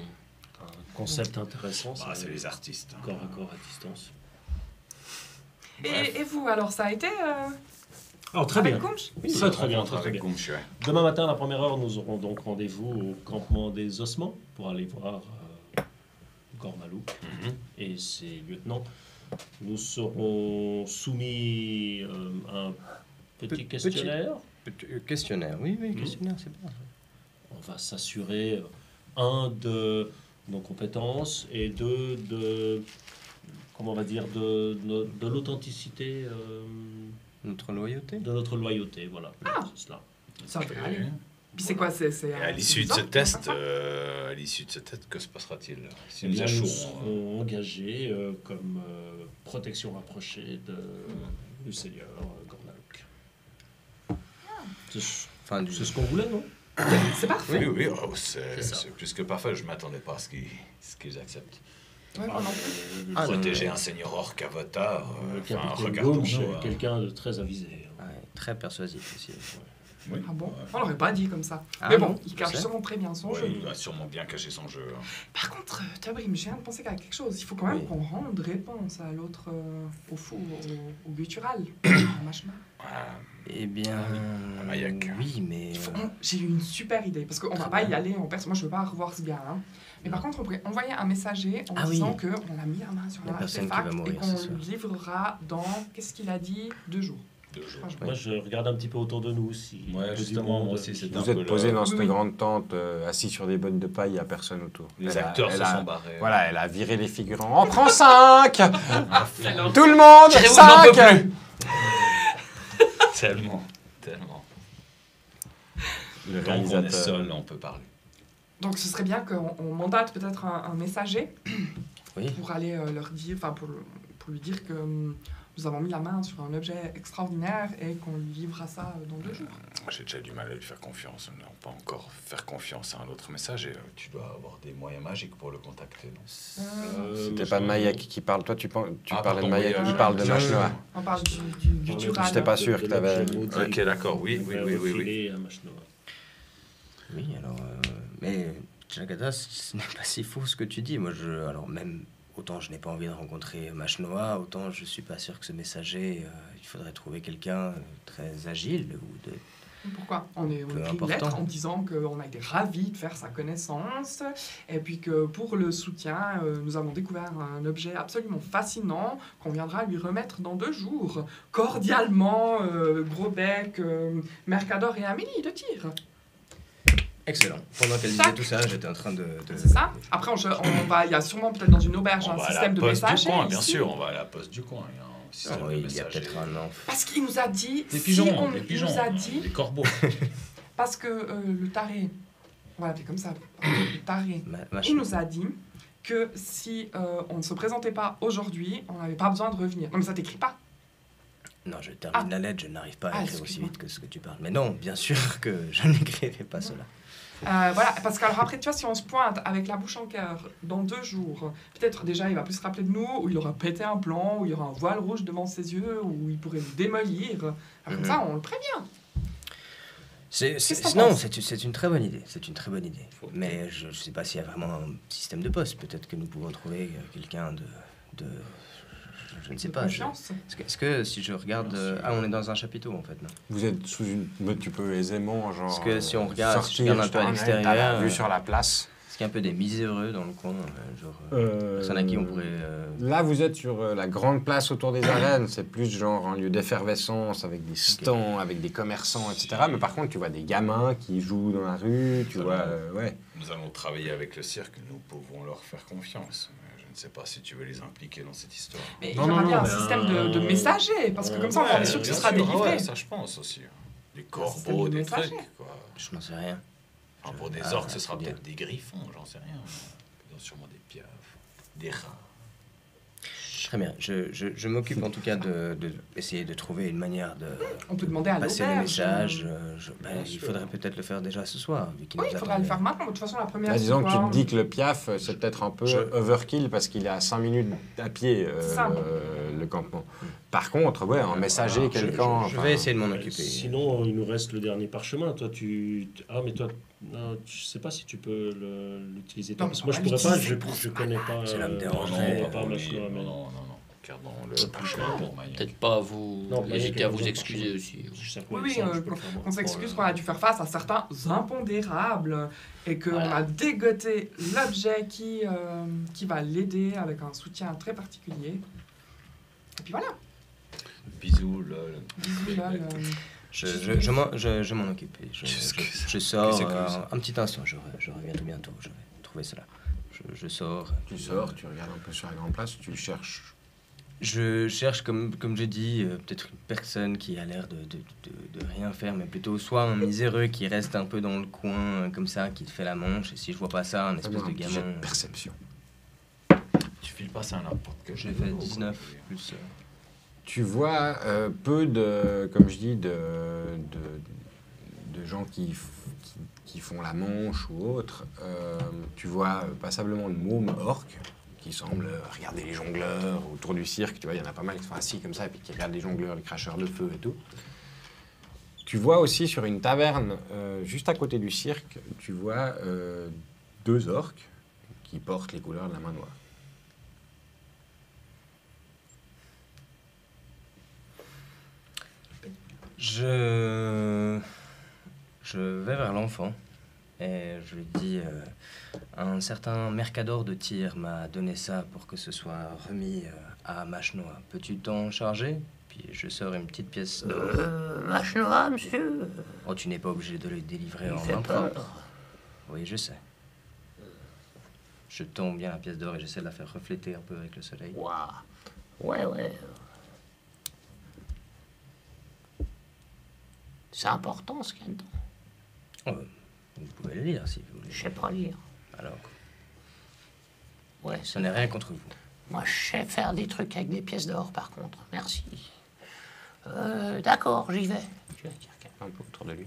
Un concept intéressant, c'est les artistes. corps à corps à distance. Et vous, alors, ça a été Alors très avec bien. Kumsh Très bien, très bien. Demain matin, à la première heure, nous aurons donc rendez-vous au campement des ossements pour aller voir Gormalouk et ses lieutenants. Nous serons soumis à un petit questionnaire. Questionnaire, oui, questionnaire, c'est bien. On va s'assurer, de nos compétences et de comment on va dire, de l'authenticité Notre loyauté. de notre loyauté. Voilà, c'est cela. Ça va aller. Puis c'est quoi Et à l'issue de ce test, que se passera-t-il si Eh nous bien, nous échouons serons engagés comme protection rapprochée du Seigneur Gornalouk. Enfin, C'est ce qu'on voulait, non? C'est parfait. Oui, C'est ça. c'est plus que parfait. Je ne m'attendais pas à ce qu'ils acceptent. Ouais, moi non plus. Protéger un seigneur orc avatar, Le enfin, capitaine regardons-nous. Gauche est quelqu'un de très avisé. Ouais, très persuasif aussi. Oui. Ah bon? On l'aurait pas dit comme ça. Ah Mais bon, non, il je cache sais. sûrement très bien son Ouais, jeu. il a sûrement bien caché son jeu. Hein. Par contre, Tabrim, je viens de penser à quelque chose. Il faut quand même Oui. qu'on rende réponse à l'autre, au fou, au guttural, à Machma. Ah, Eh bien... à Mayak. Oui, mais... J'ai eu une super idée, parce qu'on va Très pas y bien. aller en personne. Moi, je veux pas revoir ce gars. Hein. Mais par contre, on pourrait envoyer un messager en Ah oui. disant qu'on a mis la main sur La personne qui va l'artefact et mourir, qu'on c'est sûr. le livrera dans, qu'est-ce qu'il a dit, 2 jours. 2 jours. Enfin, je- Moi, je regarde un petit peu autour de nous. Si Ouais, il y a du justement, monde, moi aussi, c'est qui- un Vous peu êtes posé dans Oui, cette oui. grande tente, assis sur des bottes de paille, il n'y a personne autour. Les Elle a- acteurs elle se a- sont barrés. Voilà, elle a viré les figurants. On prend 5. Alors, Tout le monde, Tirez-vous, j'en peux 5. Tellement, tellement. Le Tant qu'on est réalisateur. seul, on peut parler. donc, ce serait bien qu'on mandate peut-être un messager Oui. pour aller leur dire, enfin, pour lui dire que nous avons mis la main sur un objet extraordinaire et qu'on lui livrera ça dans 2 jours. J'ai déjà du mal à lui faire confiance. On ne peut pas encore faire confiance à un autre message. Et tu dois avoir des moyens magiques pour le contacter. Non C'était pas Mayak qui parle. Toi, tu parlais pardon, de Mayak oui, qui oui. parle de Non, Machnoa. On parle du J'étais guttural. J'étais pas sûr que t'avais- Ok, d'accord, oui. À Machnoa. Oui, alors... mais, Jagada, ce n'est pas si faux ce que tu dis. Moi, alors même... Autant je n'ai pas envie de rencontrer Machnoa, autant je suis pas sûr que ce messager... il faudrait trouver quelqu'un très agile ou de... Pourquoi? On Peu écrit une important. lettre en disant qu'on a été ravis de faire sa connaissance et puis que pour le soutien, nous avons découvert un objet absolument fascinant qu'on viendra lui remettre dans 2 jours. Cordialement, Grosbec, Mercador et Amélie de Tir. Excellent. Pendant qu'elle disait Tac. tout ça, j'étais en train de... C'est ça? Après, il y a sûrement peut-être dans une auberge On un va à la système de poste du messager. coin, bien ici. sûr. On va à la poste du coin. Il y a un système Ah de oui, il y a messager. peut-être un enfant. Parce qu'il nous a dit... Des si pigeons, on- des il pigeons. nous a dit... Des corbeaux. Parce que le taré... On va l'appeler comme ça. Le taré... Il Machnoa. nous a dit que si on ne se présentait pas aujourd'hui, on n'avait pas besoin de revenir. Non, mais ça t'écrit pas. Non, je termine Ah. la lettre, je n'arrive pas à Ah, écrire aussi excuse-moi. vite que ce que tu parles. Mais non, bien sûr que je n'écrirai pas cela. Voilà, parce qu'alors après, tu vois, si on se pointe avec la bouche en cœur dans 2 jours, peut-être déjà il va plus se rappeler de nous, ou il aura pété un plan, ou il y aura un voile rouge devant ses yeux, ou il pourrait nous démolir. Alors, comme Mhm. ça, on le prévient. Qu'est-ce que t'en Non, penses? c'est une très bonne idée. C'est une très bonne idée. Mais je ne sais pas s'il y a vraiment un système de poste. Peut-être que nous pouvons trouver quelqu'un de... Je ne sais De pas. confiance. Est-ce que si je regarde... Ah, on est dans un chapiteau en fait, non? Vous êtes sous une. Mais tu peux aisément, genre. Parce que si on regarde, si je sortir, regarde un peu à je te ramène, l'extérieur, t'as la vue sur la place. Est-ce qu'il y a un peu des miséreux dans le coin? Personne à qui on pourrait... Là, vous êtes sur la grande place autour des arènes. C'est plus genre un lieu d'effervescence avec des stands, avec des commerçants, etc. Mais par contre, tu vois des gamins qui jouent dans la rue. Tu Ça vois, va. ouais. Nous allons travailler avec le cirque. Nous pouvons leur faire confiance. Mais je ne sais pas si tu veux les impliquer dans cette histoire. Mais Non, il y aura non, bien non, un mais système de messagers, parce que comme ça, on est sûr que ce bien sera sûr, délivré. ouais, ça, je pense aussi. Des système corbeaux, de des messager. trucs, quoi. Je n'en sais rien. Enfin, pour des Ah, orques, ce sera c'est bien. peut-être des griffons, j'en sais rien. Ils ont sûrement des piafs, des rats. Très bien. Je m'occupe en tout cas de essayer de trouver une manière de On peut demander à passer les l'auberge. messages. Il sûr. faudrait peut-être le faire déjà ce soir, vu qu'il Oui, nous il faudra le attendait. faire maintenant. De toute façon, la première. Là, disons que tu fois- te dis que le Piaf, c'est peut-être un peu overkill parce qu'il est à 5 minutes à pied, C'est ça. le campement. Par contre, ouais, un messager, quelqu'un. Je enfin, vais essayer de m'en occuper. Sinon, il nous reste le dernier parchemin. Toi, Ah, mais toi, non, je sais pas si tu peux l'utiliser. Non, Parce que moi, je on va pourrais pas, l'utiliser pour je connais pas. Cela me je dérange. connais non, pas Machnoa, mais- non. Gardons le Peut-être parchemin pas. pour Maya. Peut-être pas vous Non, mais hésiter il y a à vous besoin de excuser parchemin. aussi. Je sais pas, Oui, il oui, me semble, je peux le faire moi. on s'excuse qu'on a dû faire face à certains impondérables et qu'on Voilà. a dégoté l'objet qui va l'aider avec un soutien très particulier. Et puis voilà. Bisous, lol. Bisous, lol. Je m'en occupe. Je sors Qu'est-ce que c'est? un petit instant. Je reviens tout bientôt. Je vais trouver cela. Je sors. Tu sors, tu regardes un peu sur la grande place, tu cherches. Je cherche, comme j'ai dit, peut-être une personne qui a l'air de rien faire, mais plutôt soit un miséreux qui reste un peu dans le coin, comme ça, qui te fait la manche, et si je vois pas ça, un espèce un de petit jet gamin... de perception. Tu files pas ça à n'importe quel. J'ai fait 19, plus... Tu vois peu de, comme je dis, de gens qui font la manche ou autre. Tu vois passablement de mômes orques qui semblent regarder les jongleurs autour du cirque. Tu vois, il y en a pas mal qui sont assis comme ça et puis qui regardent les jongleurs, les cracheurs de feu et tout. Tu vois aussi sur une taverne, juste à côté du cirque, tu vois 2 orques qui portent les couleurs de la main noire. Je vais vers l'enfant et je lui dis un certain Mercador de Tyr m'a donné ça pour que ce soit remis à Machnoa. Peux-tu t'en charger? Puis je sors une petite pièce d'or. Machnoa, monsieur. Oh, tu n'es pas obligé de le délivrer Il en fait main peur. propre. Oui, je sais. Je tombe bien la pièce d'or et j'essaie de la faire refléter un peu avec le soleil. Waouh. Ouais. C'est important ce qu'il y a dedans. Oh, vous pouvez le lire si vous voulez. Je sais pas lire. Alors, Ouais, ce n'est rien contre vous. moi je sais faire des trucs avec des pièces d'or par contre. Merci. D'accord, j'y vais. Tu vois qu'il regarde un peu autour de lui.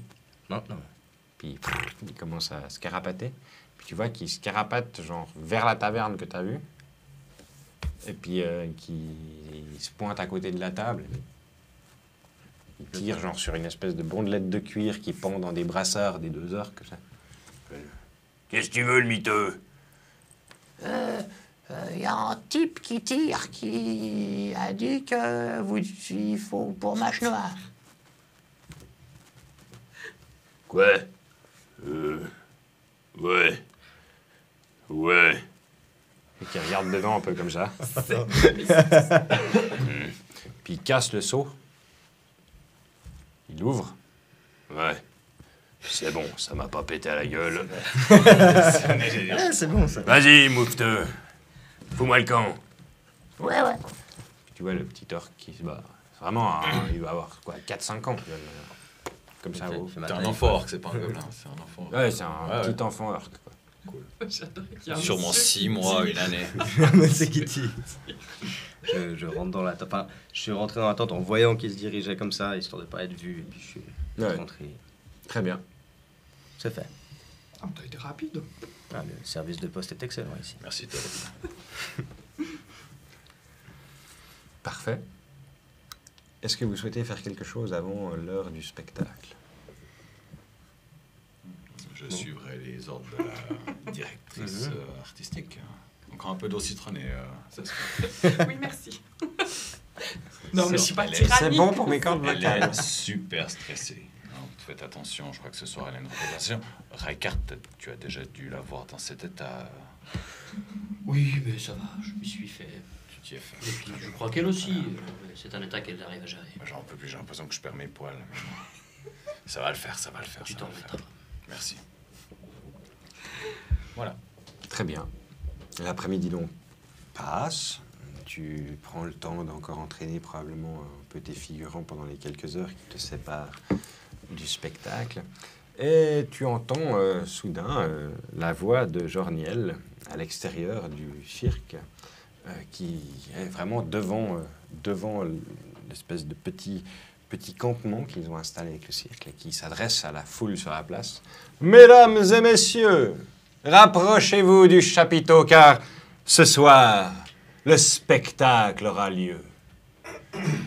Maintenant. Puis il commence à se carapater. Puis tu vois qu'il se carapate genre vers la taverne que tu as vue. Et puis il se pointe à côté de la table. Il tire genre sur une espèce de bondelette de cuir qui pend dans des brassards des 2 orques. Ça. Qu'est-ce que tu veux, le miteux? Il y a un type qui tire qui a dit que il faut pour Machnoa. Quoi? Ouais. Et qui regarde dedans un peu comme ça. Puis il casse le seau. Il ouvre. Ouais. C'est bon, ça m'a pas pété à la gueule. Ah, c'est bon ça. Vas-y, mouveteux. Fous-moi le camp. Ouais. Puis tu vois le petit orque qui se bat. C'est vraiment, il va avoir quoi, 4-5 ans. Comme ça. Il Au... fait mal C'est à un la enfant fois. orc, c'est pas un gobelin, c'est un enfant. Ouais, c'est un Ouais, petit enfant orque. Quoi. J'adore qu'il y a un Sûrement monsieur 6 qui mois, dit- une année. C'est Kitty. Je rentre dans la tente. Enfin, je suis rentré dans la tente en voyant qu'il se dirigeait comme ça, histoire de pas être vu. Et puis je suis Ouais. rentré. Très bien. C'est fait. Ah, t'as été rapide. Ah, le service de poste est excellent ici. Merci, Todd. Parfait. Est-ce que vous souhaitez faire quelque chose avant l'heure du spectacle? Je suivrai les ordres de la directrice artistique. Encore un peu d'eau citronnée, ça se fait. Oui, merci. Non, mais je suis pas Elle est- C'est tyrannique. bon pour mes cordes Elle vocales. est super stressée. Hein, faites attention, je crois que ce soir elle a une représentation. Rykard, tu as déjà dû la voir dans cet état. Oui, mais ça va, je m'y suis fait. Tu t'y es fait. Et puis je crois qu'elle aussi, c'est un état qu'elle arrive à gérer. Moi, j'en peux plus, j'ai l'impression que je perds mes poils. Ça va le faire, ça va le faire. Tu ça t'en va le faire. mettras. Merci. Voilà. Très bien. L'après-midi long passe. Tu prends le temps d'encore entraîner probablement un peu tes figurants pendant les quelques heures qui te séparent du spectacle. Et tu entends soudain la voix de Jorniel à l'extérieur du cirque qui est vraiment devant l'espèce de petit campement qu'ils ont installé avec le cirque et qui s'adresse à la foule sur la place. Mesdames et messieurs, rapprochez-vous du chapiteau car ce soir, le spectacle aura lieu.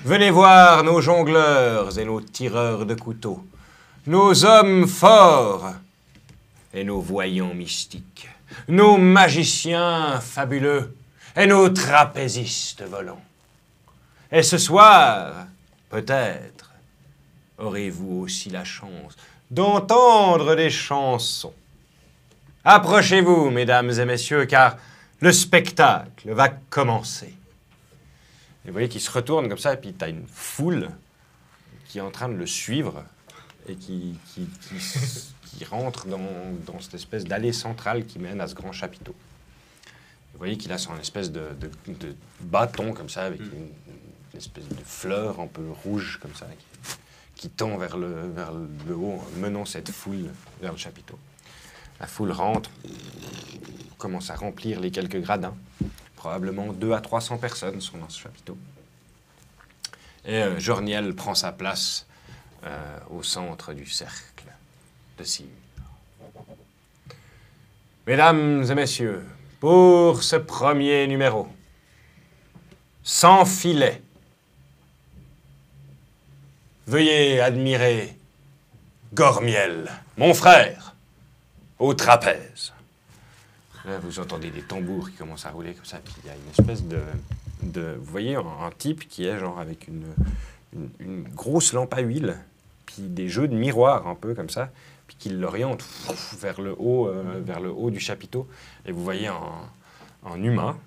Venez voir nos jongleurs et nos tireurs de couteaux, nos hommes forts et nos voyants mystiques, nos magiciens fabuleux et nos trapézistes volants. Et ce soir, peut-être, aurez-vous aussi la chance d'entendre des chansons. Approchez-vous, mesdames et messieurs, car le spectacle va commencer. Et vous voyez qu'il se retourne comme ça, et puis tu as une foule qui est en train de le suivre et qui rentre dans cette espèce d'allée centrale qui mène à ce grand chapiteau. Vous voyez qu'il a son espèce de bâton comme ça, avec une espèce de fleur un peu rouge comme ça, qui tend vers le haut, menant cette foule vers le chapiteau. La foule rentre, commence à remplir les quelques gradins. Probablement 200 à 300 personnes sont dans ce chapiteau. Et Jorniel prend sa place au centre du cercle de cire. Mesdames et messieurs, pour ce premier numéro, sans filet, veuillez admirer Gormiel, mon frère, au trapèze. Là, vous entendez des tambours qui commencent à rouler comme ça, puis il y a une espèce vous voyez, un type qui est genre avec une grosse lampe à huile, puis des jeux de miroirs un peu comme ça, puis qui l'oriente vers le haut du chapiteau. Et vous voyez un humain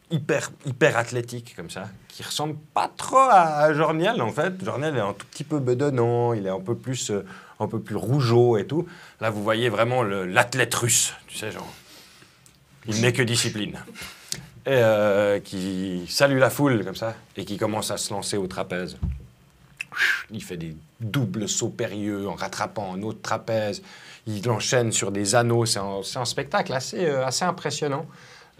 hyper athlétique comme ça, qui ressemble pas trop à Jorniel en fait. Jorniel est un tout petit peu bedonnant, il est un peu plus rougeau et tout. Là, vous voyez vraiment l'athlète russe, tu sais, genre. Il n'est que discipline. Et qui salue la foule comme ça, et qui commence à se lancer au trapèze. Il fait des doubles sauts périlleux en rattrapant un autre trapèze. Il enchaîne sur des anneaux. C'est un spectacle assez impressionnant.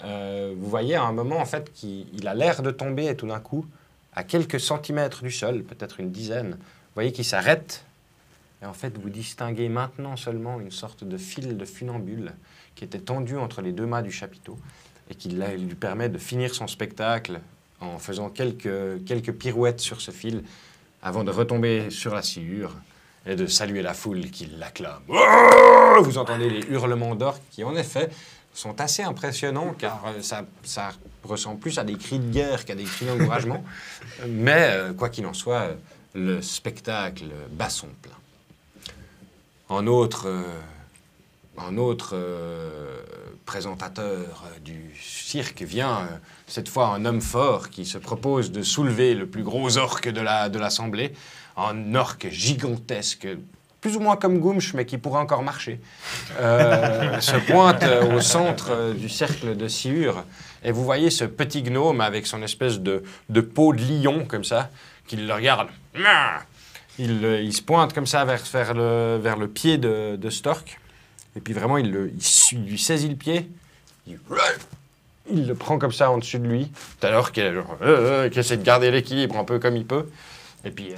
Vous voyez à un moment en fait qu'il a l'air de tomber et tout d'un coup, à quelques centimètres du sol, peut-être une dizaine, vous voyez qu'il s'arrête. Et en fait, vous distinguez maintenant seulement une sorte de fil de funambule qui était tendu entre les deux mâts du chapiteau et qui lui permet de finir son spectacle en faisant quelques pirouettes sur ce fil avant de retomber sur la sciure et de saluer la foule qui l'acclame. Oh, vous entendez les hurlements d'orques qui, en effet, sont assez impressionnants car ça ressemble plus à des cris de guerre qu'à des cris d'encouragement. Mais, quoi qu'il en soit, le spectacle bat son plein. Un autre présentateur du cirque vient, cette fois un homme fort qui se propose de soulever le plus gros orque de l'assemblée, un orque gigantesque, plus ou moins comme Goumch, mais qui pourrait encore marcher, se pointe au centre du cercle de sciure, et vous voyez ce petit gnome avec son espèce de peau de lion, comme ça, qui le regarde. Il se pointe comme ça vers le pied de Stork. Et puis vraiment, il lui saisit le pied. Il le prend comme ça en dessus de lui. Tout à l'heure, qui essaie de garder l'équilibre un peu comme il peut. Et puis,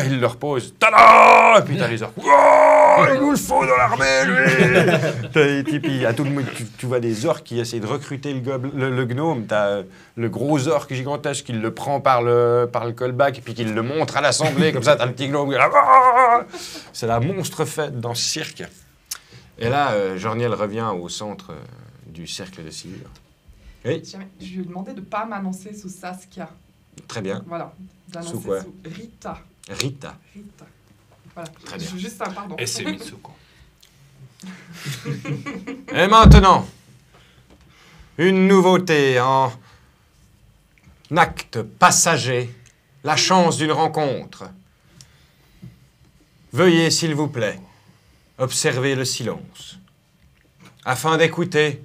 il le repose. Tada! Et puis t'as les orques. Il nous le faut dans l'armée, lui! Et puis, à tout le monde, tu vois des orques qui essaient de recruter le gnome. T'as le gros orque gigantesque qui le prend par le callback et puis qui le montre à l'assemblée. Comme ça, t'as le petit gnome. C'est la monstre fête dans ce cirque. Et là, Jorniel revient au centre du cercle de sciure. Oui? Je lui ai demandé de ne pas m'annoncer sous Saskia. Très bien. Voilà. D'annoncer Sous quoi? Sous Rita. Rita. Voilà. Très bien. Juste ça, pardon. Et c'est Mitsuko. Et maintenant, une nouveauté en acte passager, la chance d'une rencontre. Veuillez, s'il vous plaît, observer le silence, afin d'écouter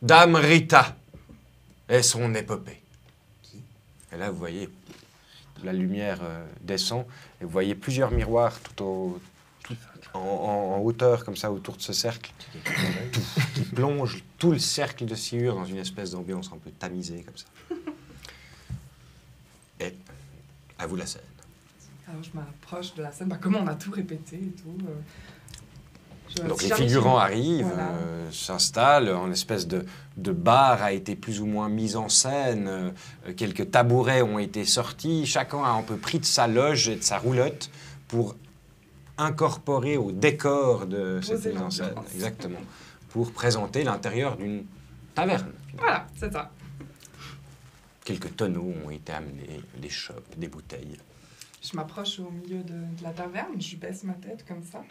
Dame Rita et son épopée. Et là, vous voyez, la lumière descend, et vous voyez plusieurs miroirs en hauteur, comme ça, autour de ce cercle, qui plongent tout le cercle de sciure dans une espèce d'ambiance un peu tamisée, comme ça. Et à vous la scène. Alors, je m'approche de la scène. Comme on a tout répété et tout. Donc les figurants arrivent, voilà. s'installent, une espèce de bar a été plus ou moins mise en scène, quelques tabourets ont été sortis, chacun a un peu pris de sa loge et de sa roulotte pour incorporer au décor de cette mise en scène, exactement, pour présenter l'intérieur d'une taverne. Voilà, c'est ça. Quelques tonneaux ont été amenés, des chopes, des bouteilles. Je m'approche au milieu de la taverne, je baisse ma tête comme ça.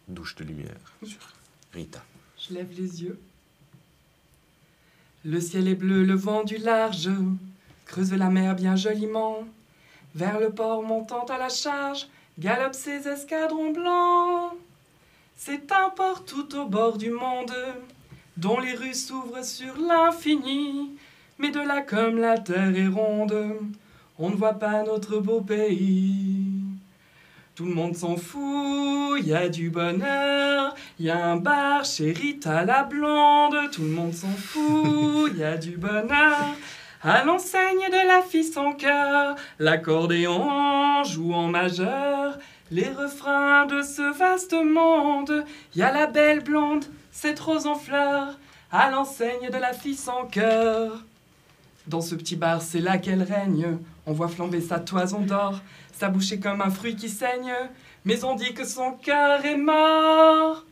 Douche de lumière sur Rita. Je lève les yeux. Le ciel est bleu, le vent du large creuse la mer bien joliment. Vers le port montant à la charge galopent ses escadrons blancs. C'est un port tout au bord du monde, dont les rues s'ouvrent sur l'infini. Mais de là comme la terre est ronde, on ne voit pas notre beau pays. Tout le monde s'en fout, y a du bonheur, y a un bar chez Rita la blonde. Tout le monde s'en fout, y a du bonheur, à l'enseigne de la fille sans cœur. L'accordéon joue en majeur les refrains de ce vaste monde. Y a la belle blonde, cette rose en fleurs, à l'enseigne de la fille sans cœur. Dans ce petit bar, c'est là qu'elle règne. On voit flamber sa toison d'or, sa bouche est comme un fruit qui saigne. Mais on dit que son cœur est mort.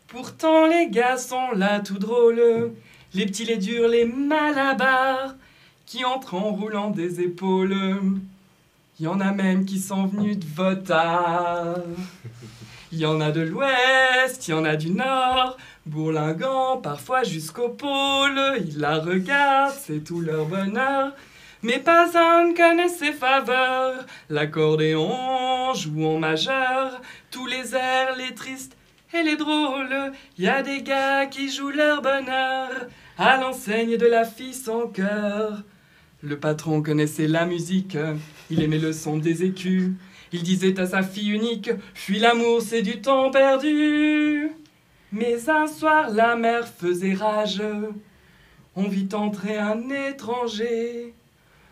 Pourtant les gars sont là tout drôles, les petits, les durs, les malabars, qui entrent en roulant des épaules. Y en a même qui sont venus de Votard. Il y en a de l'ouest, il y en a du nord, bourlinguant parfois jusqu'au pôle. Ils la regardent, c'est tout leur bonheur, mais pas un ne connaît ses faveurs. L'accordéon joue en majeur, tous les airs, les tristes et les drôles. Y a des gars qui jouent leur bonheur à l'enseigne de la fille sans cœur. Le patron connaissait la musique, il aimait le son des écus. Il disait à sa fille unique, fuis l'amour, c'est du temps perdu. Mais un soir, la mer faisait rage. On vit entrer un étranger,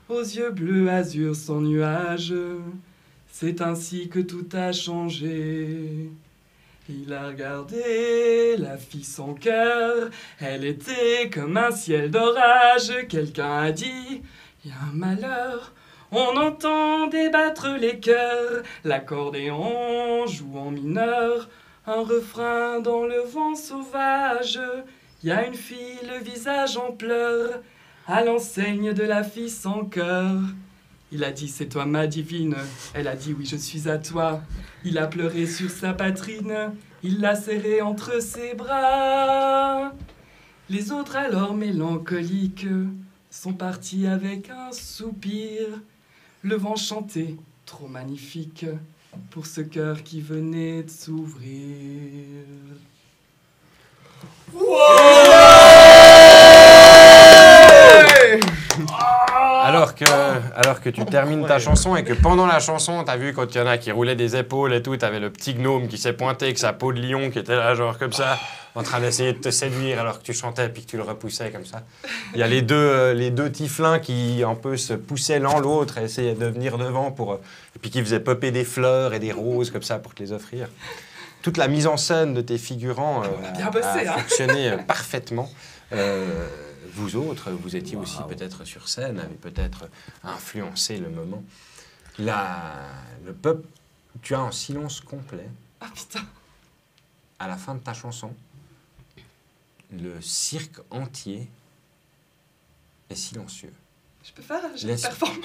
aux yeux bleus azur sans nuage. C'est ainsi que tout a changé. Il a regardé la fille sans cœur, elle était comme un ciel d'orage. Quelqu'un a dit, y a un malheur. On entend débattre les cœurs, l'accordéon joue en mineur, un refrain dans le vent sauvage. Y a une fille, le visage en pleurs, à l'enseigne de la fille sans cœur. Il a dit c'est toi ma divine, elle a dit oui je suis à toi. Il a pleuré sur sa poitrine, il l'a serrée entre ses bras. Les autres alors mélancoliques sont partis avec un soupir. Le vent chantait, trop magnifique, pour ce cœur qui venait de s'ouvrir. Alors que tu termines ta chanson et que pendant la chanson, t'as vu quand il y en a qui roulaient des épaules et tout, t'avais le petit gnome qui s'est pointé avec sa peau de lion qui était là genre comme ça, en train d'essayer de te séduire alors que tu chantais puis que tu le repoussais comme ça. Il y a les deux tieflins qui un peu se poussaient l'un l'autre et essayaient de venir devant et puis qui faisaient popper des fleurs et des roses comme ça pour te les offrir. Toute la mise en scène de tes figurants a fonctionné parfaitement. Vous autres, vous étiez aussi peut-être sur scène, avez peut-être influencé le moment. Le peuple, tu as un silence complet. Ah putain. À la fin de ta chanson, le cirque entier est silencieux. Je peux faire une performance.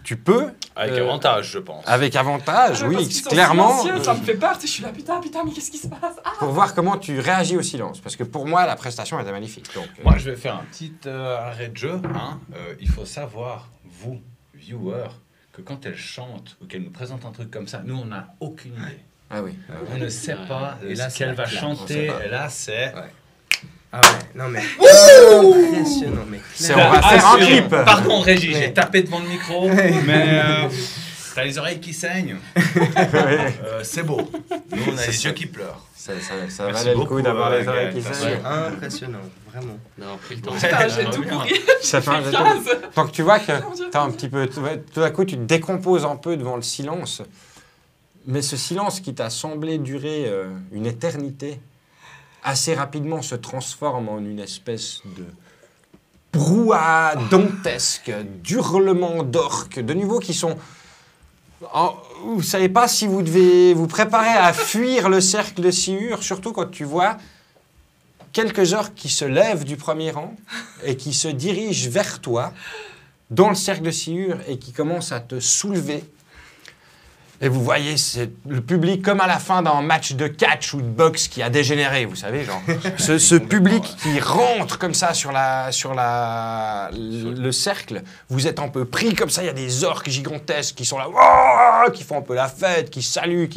Tu peux. Avec avantage, je pense. Avec avantage, Ah, oui, clairement. Ça me fait peur, je suis là, putain, mais qu'est-ce qui se passe? Pour voir comment tu réagis au silence. Parce que pour moi, la prestation était magnifique. Donc, Moi, je vais faire un petit arrêt de jeu. Il faut savoir, vous, viewers, que quand elle chante ou qu'elle nous présente un truc comme ça, nous, on n'a aucune idée. Ah oui. On ne sait pas Et là, ce qu'elle va chanter. On sait pas. Et là, c'est... Ouais. Ah ouais, non mais... Impressionnant, mais On va faire un clip. Pardon, Régie, j'ai tapé devant le micro, mais t'as les oreilles qui saignent. C'est beau. Nous, on a les yeux qui pleurent. Ça Merci valait le coup beaucoup, d'avoir les Gaël, oreilles qui ça saignent. impressionnant, vraiment. D'avoir pris le temps. Putain, j'ai tout compris. Ça fait un tant que tu vois que t'as un petit peu... Tout à coup, tu te décomposes un peu devant le silence. Mais ce silence qui t'a semblé durer une éternité, assez rapidement se transforme en une espèce de brouhaha dantesque, d'hurlements d'orques, de niveaux qui sont... Vous ne savez pas si vous devez vous préparer à fuir le cercle de sciure, surtout quand tu vois quelques orques qui se lèvent du premier rang et qui se dirigent vers toi dans le cercle de sciure et qui commencent à te soulever. Et vous voyez, c'est le public comme à la fin d'un match de catch ou de boxe qui a dégénéré, vous savez, genre. Ce public qui rentre comme ça sur le cercle, vous êtes un peu pris comme ça, il y a des orques gigantesques qui sont là, oh, qui font un peu la fête, qui saluent,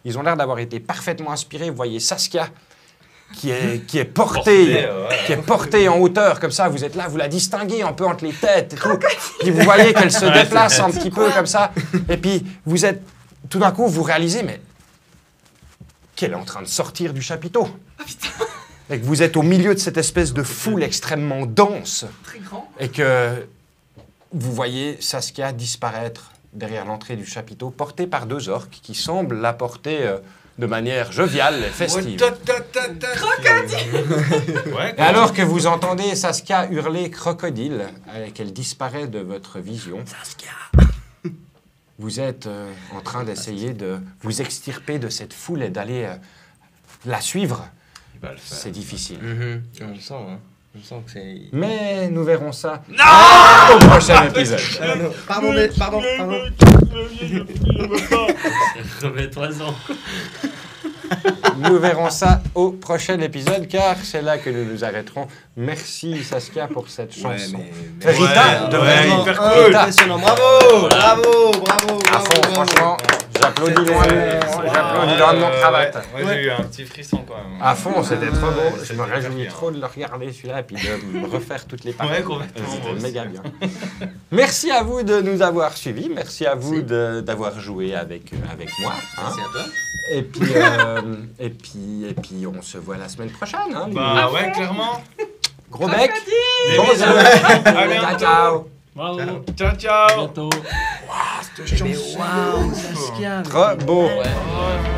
ils ont l'air d'avoir été parfaitement inspirés. Vous voyez Saskia qui est portée en hauteur comme ça, vous êtes là, vous la distinguez un peu entre les têtes et tout. Puis vous voyez qu'elle se déplace un petit peu comme ça, et puis vous êtes... Tout d'un coup, vous réalisez, mais qu'elle est en train de sortir du chapiteau. Ah putain. Et que vous êtes au milieu de cette espèce de foule extrêmement dense. Très grand. Et que vous voyez Saskia disparaître derrière l'entrée du chapiteau, portée par deux orques qui semblent la porter de manière joviale et festive. Ouais, Et alors que vous entendez Saskia hurler crocodile, qu'elle disparaît de votre vision, vous êtes en train d'essayer de vous extirper de cette foule et d'aller la suivre. Il va le faire. C'est difficile. On le sent, hein. On sent que c'est... Mais nous verrons ça au prochain épisode. Pardon. Remets-toi-en. Nous verrons ça au prochain épisode, car c'est là que nous nous arrêterons. Merci Saskia pour cette chanson. Rita, vraiment hyper cool. cool. Rita, Impressionnant, bravo. à fond, franchement, j'applaudis loin de mon cravate. Ouais, j'ai eu un petit frisson quand même. À fond, c'était trop beau. Je c'était me réjouis bien. trop de le regarder celui-là et puis de me refaire toutes les paroles. Ouais, complètement, moi C'était aussi. méga bien. Merci à vous de nous avoir suivis. Merci à vous d'avoir joué avec moi. Hein. Merci à toi. Et puis, on se voit la semaine prochaine. Hein, Bah ouais, clairement. Gros bec. Des Bon bisous. jeu. À bientôt. Ciao. Bravo. Ciao, À ciao. bientôt. Cette chanson. Waouh, Saskia. Trop beau. Ouais.